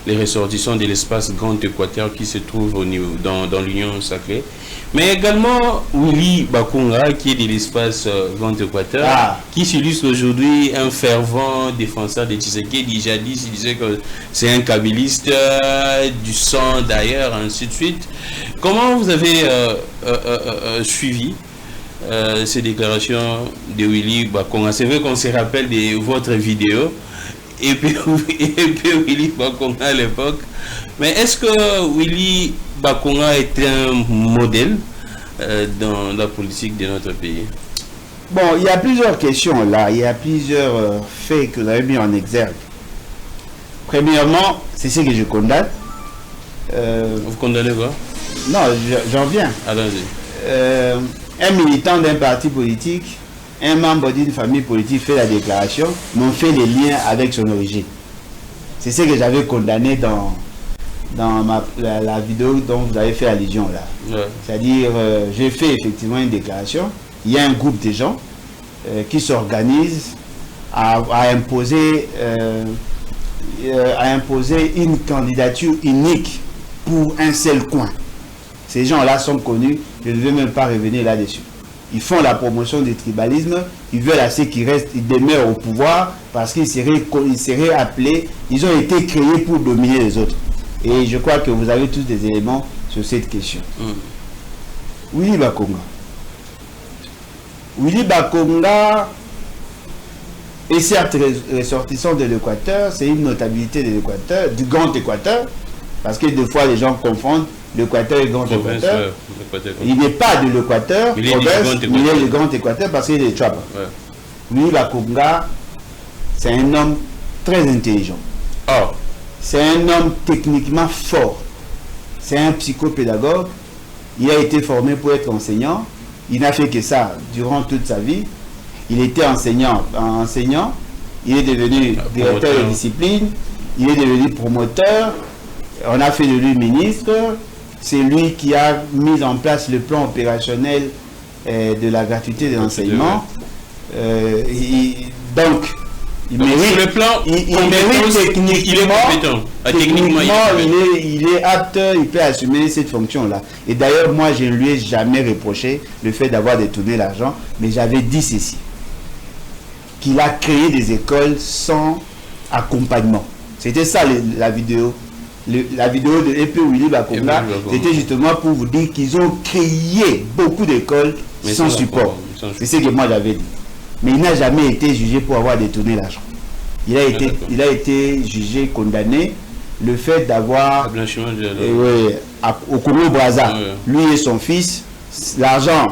les ressortissants de l'espace Grand Équateur qui se trouve au niveau, dans l'Union sacrée. Mais également Willy Bakonga qui est de l'espace Grand Équateur, qui s'illustre aujourd'hui un fervent défenseur de Tshisekedi. Jadis, il disait que c'est un kabyliste du sang d'ailleurs, ainsi de suite. Comment vous avez suivi ces déclarations de Willy Bakonga? C'est vrai qu'on se rappelle de votre vidéo et puis Willy Bakonga à l'époque. Mais est-ce que Willy Bakonga est un modèle dans la politique de notre pays? Bon, il y a plusieurs questions là, il y a plusieurs faits que vous avez mis en exergue. Premièrement, c'est ce que je condamne. Vous condamnez quoi? Non, j'en viens. Allons-y. Un militant d'un parti politique, un membre d'une famille politique fait la déclaration, mais on fait les liens avec son origine. C'est ce que j'avais condamné dans la vidéo dont vous avez fait allusion là. Ouais. C'est-à-dire, j'ai fait effectivement une déclaration. Il y a un groupe de gens qui s'organisent à imposer une candidature unique pour un seul coin. Ces gens-là sont connus, je ne vais même pas revenir là-dessus. Ils font la promotion du tribalisme, ils veulent à ce qu'ils restent, ils demeurent au pouvoir parce qu'ils seraient appelés, ils ont été créés pour dominer les autres. Et je crois que vous avez tous des éléments sur cette question. Willy Bakonga. Willy Bakonga est certes ressortissant de l'Équateur, c'est une notabilité de l'Équateur, du Grand Équateur, parce que des fois les gens confondent l'Équateur et le Grand Équateur. Il n'est pas de l'Équateur, il est le Grand Équateur parce qu'il est de Chapa. Willy Bakonga, c'est un homme très intelligent. C'est un homme techniquement fort. C'est un psychopédagogue. Il a été formé pour être enseignant. Il n'a fait que ça durant toute sa vie. Il était enseignant. Il est devenu directeur de discipline. Il est devenu promoteur. On a fait de lui ministre. C'est lui qui a mis en place le plan opérationnel de la gratuité de l'enseignement. Donc, il mérite, le plan, il mérite techniquement, il est apte, il peut assumer cette fonction-là. Et d'ailleurs, moi, je ne lui ai jamais reproché le fait d'avoir détourné l'argent, mais j'avais dit ceci, qu'il a créé des écoles sans accompagnement. C'était ça la vidéo. La vidéo de EP Willy Bakonga, c'était justement pour vous dire qu'ils ont créé beaucoup d'écoles sans support. C'est ce que moi j'avais dit. Mais il n'a jamais été jugé pour avoir détourné l'argent. Il a été jugé, condamné, le fait d'avoir au Congo-Brazza, lui et son fils, l'argent,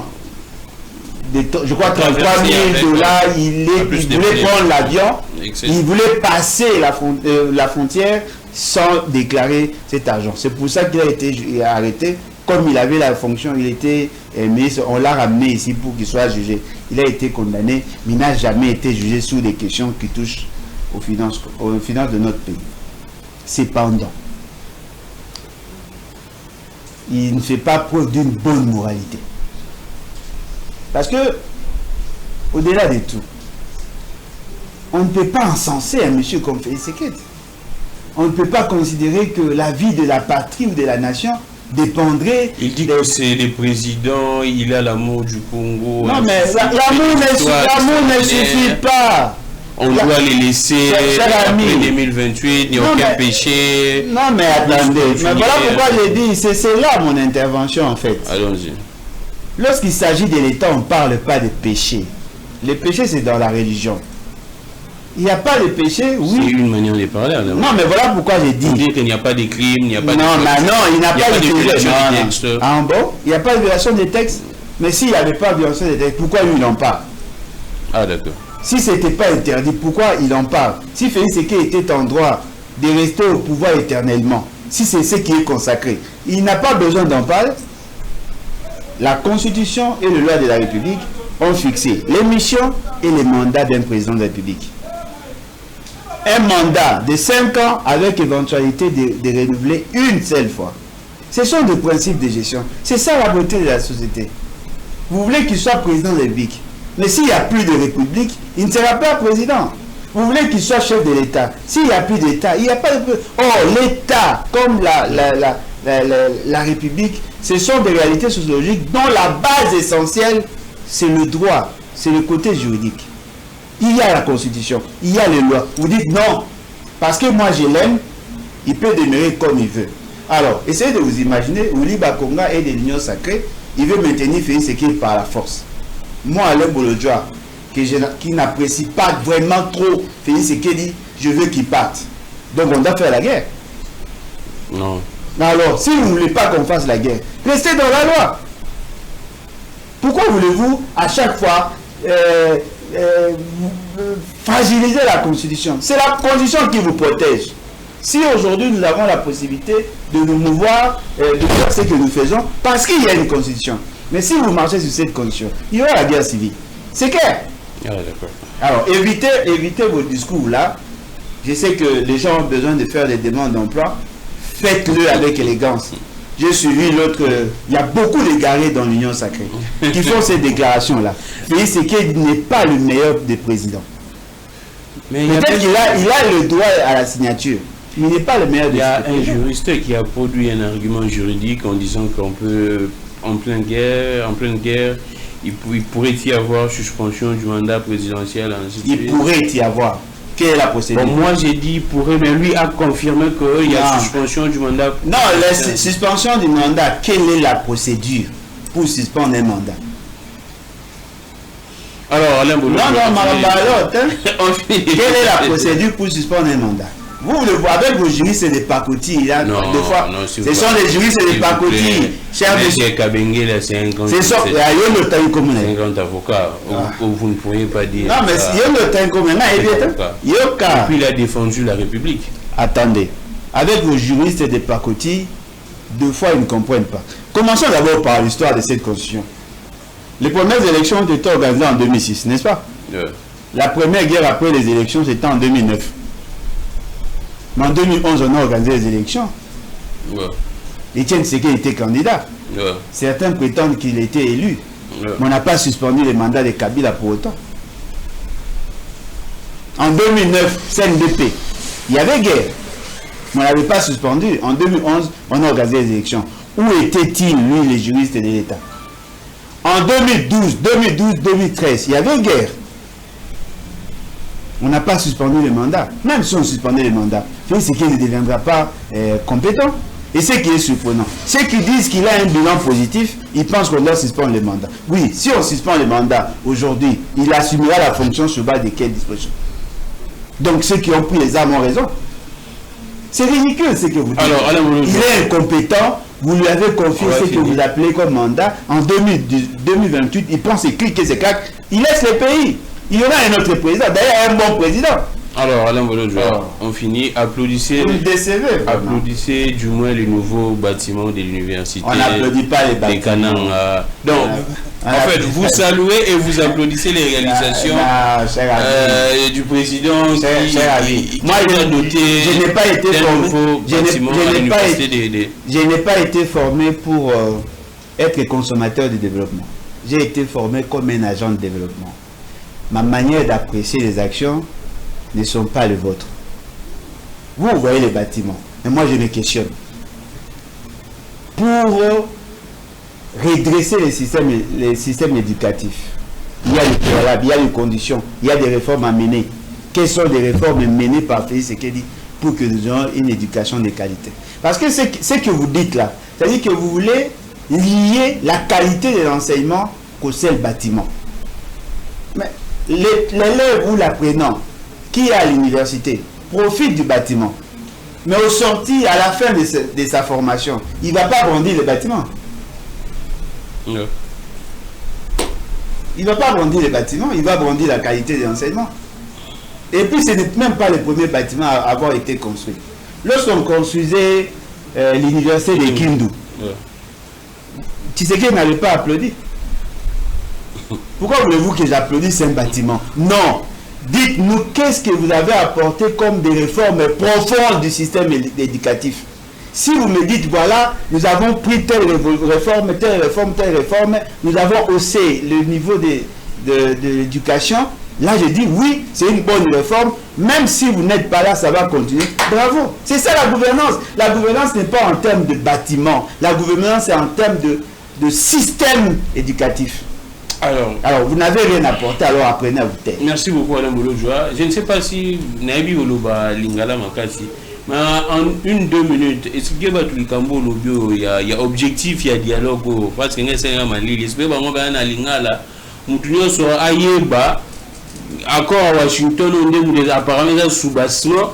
je crois 33 000 $, il voulait prendre l'avion, il voulait passer la frontière sans déclarer cet argent. C'est pour ça qu'il a été arrêté. Comme il avait la fonction, il était ministre, on l'a ramené ici pour qu'il soit jugé. Il a été condamné, mais il n'a jamais été jugé sur des questions qui touchent aux finances de notre pays. Cependant, il ne fait pas preuve d'une bonne moralité. Parce que, au-delà de tout, on ne peut pas encenser un monsieur comme Félix Tshisekedi. On ne peut pas considérer que la vie de la patrie ou de la nation dépendrait... Il dit que c'est le président, il a l'amour du Congo. Non, mais l'amour ne suffit pas. On doit les laisser après 2028, il n'y a aucun péché. Non, mais attendez. Mais voilà pourquoi j'ai dit, c'est là mon intervention en fait. Allons-y. Lorsqu'il s'agit de l'État, on ne parle pas de péché. Le péché, c'est dans la religion. Il n'y a pas de péché, oui. C'est une manière de parler. Non, mais voilà pourquoi j'ai dit. Vous dites qu'il n'y a pas de crime, il n'y a pas de... Non, mais non, il n'y a pas de violation des textes. Ah bon? Il n'y a pas de violation des textes. Mais s'il n'y avait pas de violation des textes, pourquoi lui, il en parle? Ah, d'accord. Si ce n'était pas interdit, pourquoi il en parle? Si Félix Tshisekedi était en droit de rester au pouvoir éternellement, si c'est ce qui est consacré, il n'a pas besoin d'en parler. La Constitution et les lois de la République ont fixé les missions et les mandats d'un président de la République. Un mandat de 5 ans avec éventualité de renouveler une seule fois. Ce sont des principes de gestion. C'est ça la beauté de la société. Vous voulez qu'il soit président de la République. Mais s'il n'y a plus de République, il ne sera pas président. Vous voulez qu'il soit chef de l'État. S'il n'y a plus d'État, il n'y a pas de... Oh, l'État, comme la République, ce sont des réalités sociologiques dont la base essentielle, c'est le droit, c'est le côté juridique. Il y a la Constitution, il y a les lois. Vous dites non, parce que moi je l'aime, il peut demeurer comme il veut. Alors, essayez de vous imaginer, Ouli Bakonga est de l'Union sacrée, il veut maintenir Félix Tshisekedi par la force. Moi, Alain Bolodjoa, qui n'apprécie pas vraiment trop Félix Tshisekedi, je veux qu'il parte. Donc on doit faire la guerre. Non. Alors, si vous ne voulez pas qu'on fasse la guerre, restez dans la loi. Pourquoi voulez-vous à chaque fois fragiliser la Constitution? C'est la Constitution qui vous protège. Si aujourd'hui nous avons la possibilité de nous mouvoir, de faire ce que nous faisons, parce qu'il y a une Constitution. Mais si vous marchez sur cette Constitution, il y aura la guerre civile. C'est clair. Ah, d'accord. Alors, évitez vos discours là. Je sais que les gens ont besoin de faire des demandes d'emploi. Faites-le avec élégance. J'ai suivi l'autre. Il y a beaucoup d'égarés dans l'Union sacrée qui font ces déclarations-là. Félix Tshisekedi n'est pas le meilleur des présidents. Peut-être qu'il a le droit à la signature. Il n'est pas le meilleur des présidents. Il y a un juriste qui a produit un argument juridique en disant qu'on peut, en pleine guerre, il pourrait y avoir suspension du mandat présidentiel. Il pourrait y avoir. Quelle est la procédure? Bon, moi j'ai dit pourrait, mais lui a confirmé qu'il y a suspension du mandat. Non, la suspension du mandat, quelle est la procédure pour suspendre un mandat? Alors, Alain Boulou. Quelle est la procédure pour suspendre un mandat? Vous le voyez avec vos juristes et des pacotis, là, non, des fois, non, ce sont des juristes et des pacotis. Cher monsieur Kabengé, là, c'est un grand avocat. Vous ne pourriez pas dire. Non, mais il y a le temps comme un et puis il a défendu la République. Attendez, avec vos juristes et des pacotis, deux fois ils ne comprennent pas. Commençons d'abord par l'histoire de cette constitution. Les premières élections ont été organisées en 2006, n'est-ce pas? La première guerre après les élections, c'était en 2009. Mais en 2011, on a organisé les élections. Étienne Tshisekedi était candidat. Certains prétendent qu'il était élu. Mais on n'a pas suspendu les mandats de Kabila pour autant. En 2009, CNDP, il y avait guerre. Mais on n'avait pas suspendu. En 2011, on a organisé les élections. Où était-il, lui, les juristes de l'État? En 2012, 2013, il y avait guerre. On n'a pas suspendu les mandats. Même si on suspendait les mandats, Félix Tshisekedi ne deviendra pas compétent. Et ce qui est surprenant, ceux qui disent qu'il a un bilan positif, ils pensent qu'on doit suspendre les mandats. Oui, si on suspend les mandats aujourd'hui, il assumera la fonction sur base de quelle disposition? Donc ceux qui ont pris les armes ont raison. C'est ridicule ce que vous dites. Alors, il est incompétent, vous lui avez confié ce que vous appelez comme mandat. En 2028, il prend ses clics et ses claques, il laisse le pays. Il y aura un autre président, d'ailleurs un bon président. Alors, Alain Bolodjoa, on finit. Applaudissez. Vous me décevez. Applaudissez du moins les nouveaux bâtiments de l'université. On n'applaudit pas les bâtiments. Donc, en fait, vous saluez et vous applaudissez les réalisations du président. Moi, je n'ai pas été formé. Je n'ai pas été formé pour être consommateur de développement. J'ai été formé comme un agent de développement. Ma manière d'apprécier les actions ne sont pas les vôtres. Vous voyez les bâtiments, mais moi je me questionne. Pour redresser les systèmes éducatifs, il y a les préalables, il y a les conditions, il y a des réformes à mener. Quelles sont les réformes menées par Félix Tshisekedi pour que nous ayons une éducation de qualité? Parce que ce que vous dites là, c'est-à-dire que vous voulez lier la qualité de l'enseignement qu'au seul bâtiment. Mais l'élève ou l'apprenant qui est à l'université profite du bâtiment. Mais au sorti, à la fin de sa formation, il ne va pas brandir le bâtiment. Non. Il ne va pas brandir le bâtiment, il va brandir la qualité de l'enseignement. Et puis, ce n'est même pas le premier bâtiment à avoir été construit. Lorsqu'on construisait l'université de Kindu, Tshisekedi n'avait pas applaudi. Pourquoi voulez-vous que j'applaudisse un bâtiment? Non. Dites-nous qu'est-ce que vous avez apporté comme des réformes profondes du système éducatif. Si vous me dites, voilà, nous avons pris telle réforme, telle réforme, telle réforme, nous avons haussé le niveau de l'éducation, là je dis oui, c'est une bonne réforme, même si vous n'êtes pas là, ça va continuer. Bravo. C'est ça la gouvernance. La gouvernance n'est pas en termes de bâtiment, la gouvernance est en termes de système éducatif. Alors, vous n'avez rien apporté, alors apprenez à vous taire. Merci beaucoup Alain Bolodjoa. Je ne sais pas si Naibi Oloba Lingala Makasi, mais en 1-2 minutes, est-ce que il y a objectif, il y a dialogue, parce que c'est un malin, j'espère que vous avez un lingala, nous sommes à accord à Washington, on est apparemment sous bassement,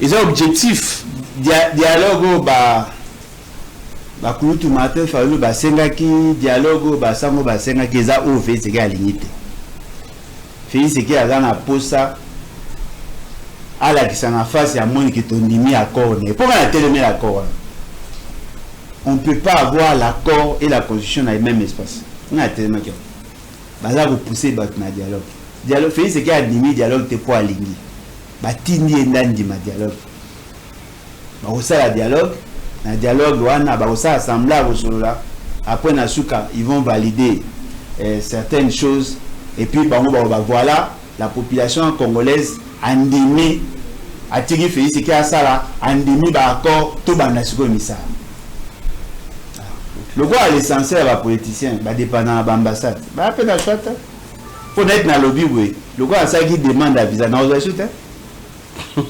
ils ont objectif. Dialogue, bakulutu matin fallu basengaki dialogue basango basengaki eza ofe c'est qu'à limite Félix c'est qu'il a dans la posa à la qui s'en a face à moins que ton nimi accord n'est pas la télé l'accord. On peut pas avoir l'accord et la constitution dans le même espace. On a tellement que baza vous pousser battre na dialogue Félix c'est qu'il a nimi dialogue te pour aligner batindi ndandi ma dialogue ba ça la dialogue. Un dialogue, ça assemblage après ils vont valider certaines choses et puis voilà la population congolaise endémie a tiré Félix qui a ça là endémie d'accord tout bandasiko misa. Le quoi l'essentiel à politicien dépendant de l'ambassade après la chute pour être dans le lobby oui le quoi ça qui demande à visa dans la chute. Oui,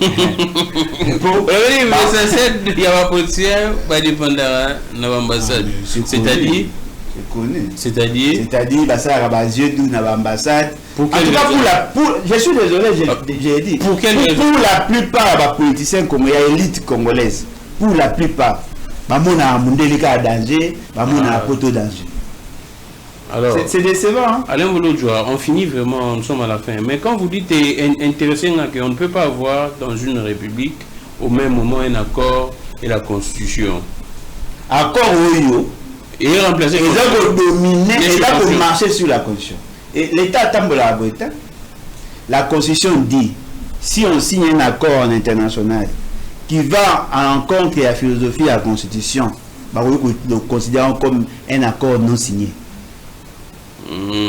mais ça c'est il y a pas possible pas dépendre de l'ambassade. C'est-à-dire c'est-à-dire ça va yeux d'où dans l'ambassade. En tout cas je suis désolé j'ai dit pour la plupart des politiciens comme il y a élite congolaise pour la plupart mamona mundelika danger mamona poto danger. Alors, c'est décevant. Hein? Alain Bolodjoa, on finit vraiment, nous sommes à la fin. Mais quand vous dites intéressant qu'on ne peut pas avoir dans une république au même moment un accord et la constitution. Accord oui. Et remplacer. Et là pour dominer, et là pour marcher sur la constitution. Et l'État attend la beauté. La constitution dit, si on signe un accord en international qui va à l'encontre de la philosophie de la constitution, nous considérons comme un accord non signé.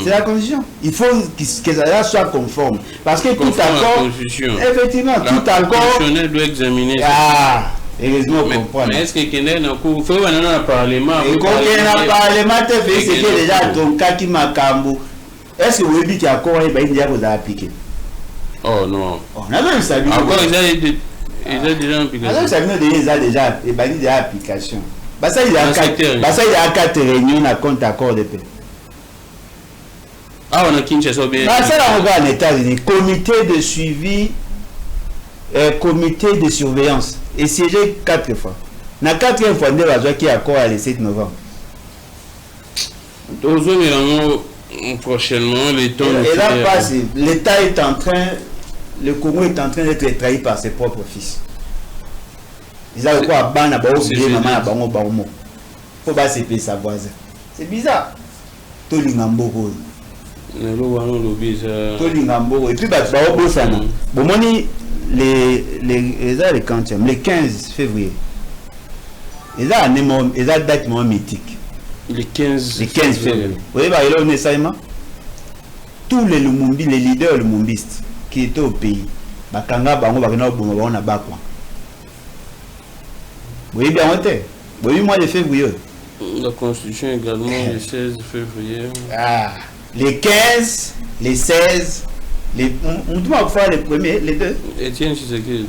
C'est la constitution. Il faut que ça soit conforme. Parce que tout accord, effectivement, tout accord. Le constitutionnel doit examiner. Ah, heureusement, on comprend. Mais est-ce que quelqu'un a un faut dans le Parlement? Et quand il y a un Parlement, c'est que déjà ton cas qui m'a cambo. Est-ce que vous dites qu'il y a encore un pays qui a appliqué? Oh non. On a même salué. Encore, ils ont déjà appliqué. Alors, ça vient de déjà déjà application. Ça, il y a 4 réunions à compte accord de paix. Ah, on a Kinshasa bien. Ça, on va en États-Unis. Comité de suivi, comité de surveillance. Et siégé 4 fois. La 4e fois, on a qui accord le 7 novembre. Prochainement, l'État. Et là, l'État est en train, le Congo est en train d'être trahi par ses propres fils. Ils ont quoi à ban à oublier maman à bango bango. Faut pas se payer sa voisine. C'est bizarre. Tout l'ingamboko. Et puis les 15 février ils ont date mythique le 15 février. Vous voyez tous les Lumumbi, les leaders lumumbistes qui étaient au pays bakanga bango bakena bongo na bakwa. Vous voyez bien vous voyez mois de février. La constitution également le 16 février. Ah, les 15, les 16, on doit faire les premiers, les deux. Etienne Tshisekedi.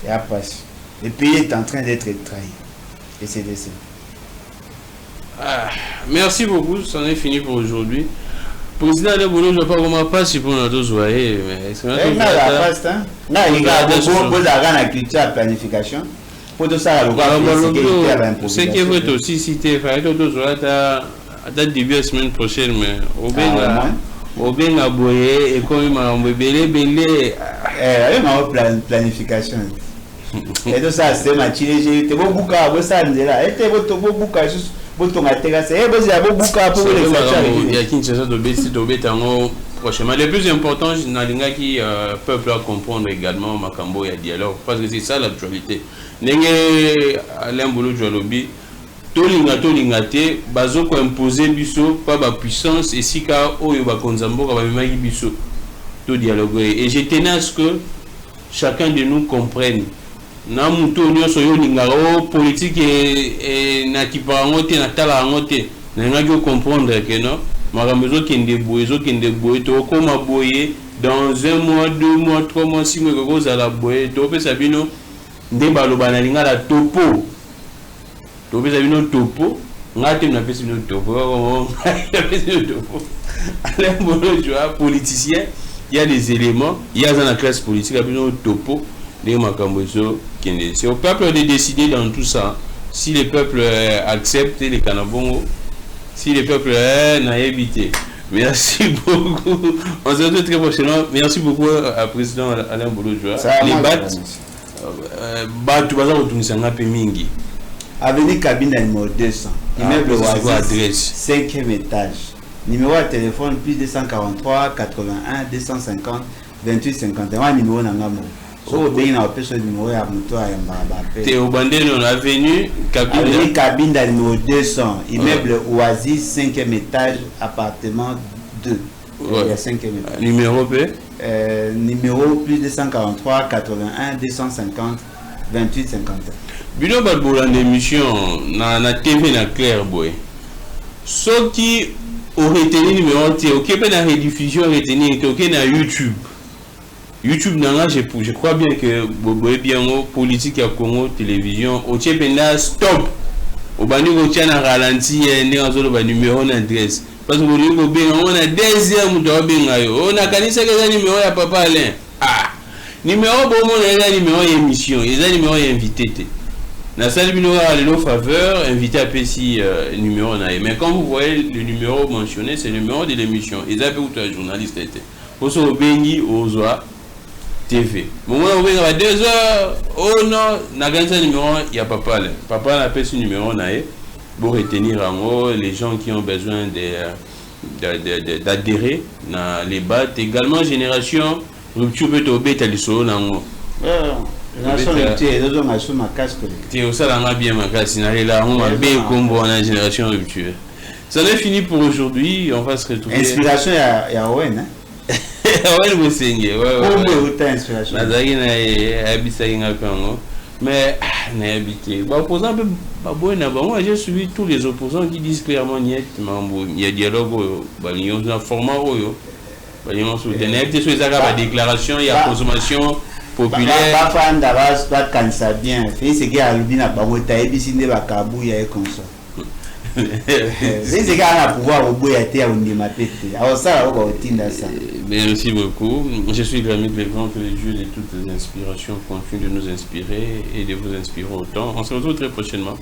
Et après, le pays est en train d'être trahi. Et c'est laissé. Merci beaucoup, c'en est fini pour aujourd'hui. Président de Boulot, je ne sais pas comment passer pour notre soirée, mais est-ce que la planification. Pour tout ça, ce qui est vrai aussi, si tu es fait, à début de la semaine prochaine, mais au bien aboyé et comme il m'a belé. Planification. Et tout ça, c'est ma chile. Tu vas beaucoup à ça, et tu vas beaucoup Boton a terrasse. Eh, vous avez beaucoup à pour les il y a qui s'est de prochainement. Le plus important, c'est qui peuple à comprendre également Makambo et dialogue. Parce que c'est ça l'actualité. N'est Alain Bolo Djolobi. Tolinga te bazo ko imposer biso pas ba puissance et si ka oyo ba konzambo ka ba maki biso to dialogue et je tenais à ce que chacun de nous comprenne na muto nyonso yo linga o politique et na kipango te na tala ngote na ngaki comprendre que non makambo kende boye to koma boye dans 1 mois 2 mois 3 mois 6 mois ko za la boye to pe sabino nde baloba na linga la topo. Donc, vous avez une topo. On a une topo. Alain Bolo, politicien, il y a des éléments, il y a dans la classe politique, il y a une topo. C'est au peuple de décider dans tout ça. Si le peuple accepte les Kanabongo, si le peuple n'a évité. Merci beaucoup. On se retrouve très prochainement. Merci beaucoup à président Alain Bolo. Les tu vas retourner à Mingi. Avenue Cabine numéro 200, immeuble Oasis, 5e étage. Numéro de téléphone plus 243 81 250 28 51. Numéro Nangamo. So bien na personne numéro ya moto ya mbaba. Théo Bandeno avenue Cabine numéro 200, immeuble Oasis, 5e étage, appartement 2. Il y a 5e étage. Numéro P numéro plus 243 81 250 28 51. Bino Balbola l'émission na TV na clair boy. Ce qui aurait tenu numéro T, ok, ben la rediffusion retenir ok na YouTube. YouTube nanga je crois bien que boy bien au politique à Congo télévision, au tchependa stop. Au bani ko tchana ralenti ne ngazolo ba numéro na adresse. Parce que bolingo ben on a deuxième do benga yo. On a kanisa que numéro ya papa Alain. Ah. Numéro bon mon na numéro émission, ils ont numéro invité. La salle a le faveur, invité à PC numéro. Mais quand vous voyez le numéro mentionné, c'est le numéro de l'émission. Ils avaient où un journaliste était. Pour ce Bengi Ozoa TV. Moment où il y a 2 heures, oh non, n'a pas de numéro, il n'y a pas pas. Papa n'a pas ce numéro pour retenir en haut les gens qui ont besoin d'adhérer dans les battes. Également, génération, rupture peut obéir à l'issue. Tu es ça bien ma casse, on a génération rupture. Ça n'est fini pour aujourd'hui, on va se retrouver. Inspiration il y a Owen, hein? Owen vous saignez, ouais. Inspiration. Mais n'a habité. Opposant un peu moi j'ai suivi tous les opposants qui disent clairement il y a dialogue, il y a un format, il y a une déclaration, il y a consommation. Populaire. Merci beaucoup. Je suis Grammy Clément, que les dieux de toutes les inspirations continuent de nous inspirer et de vous inspirer autant. On se retrouve très prochainement.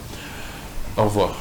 Au revoir.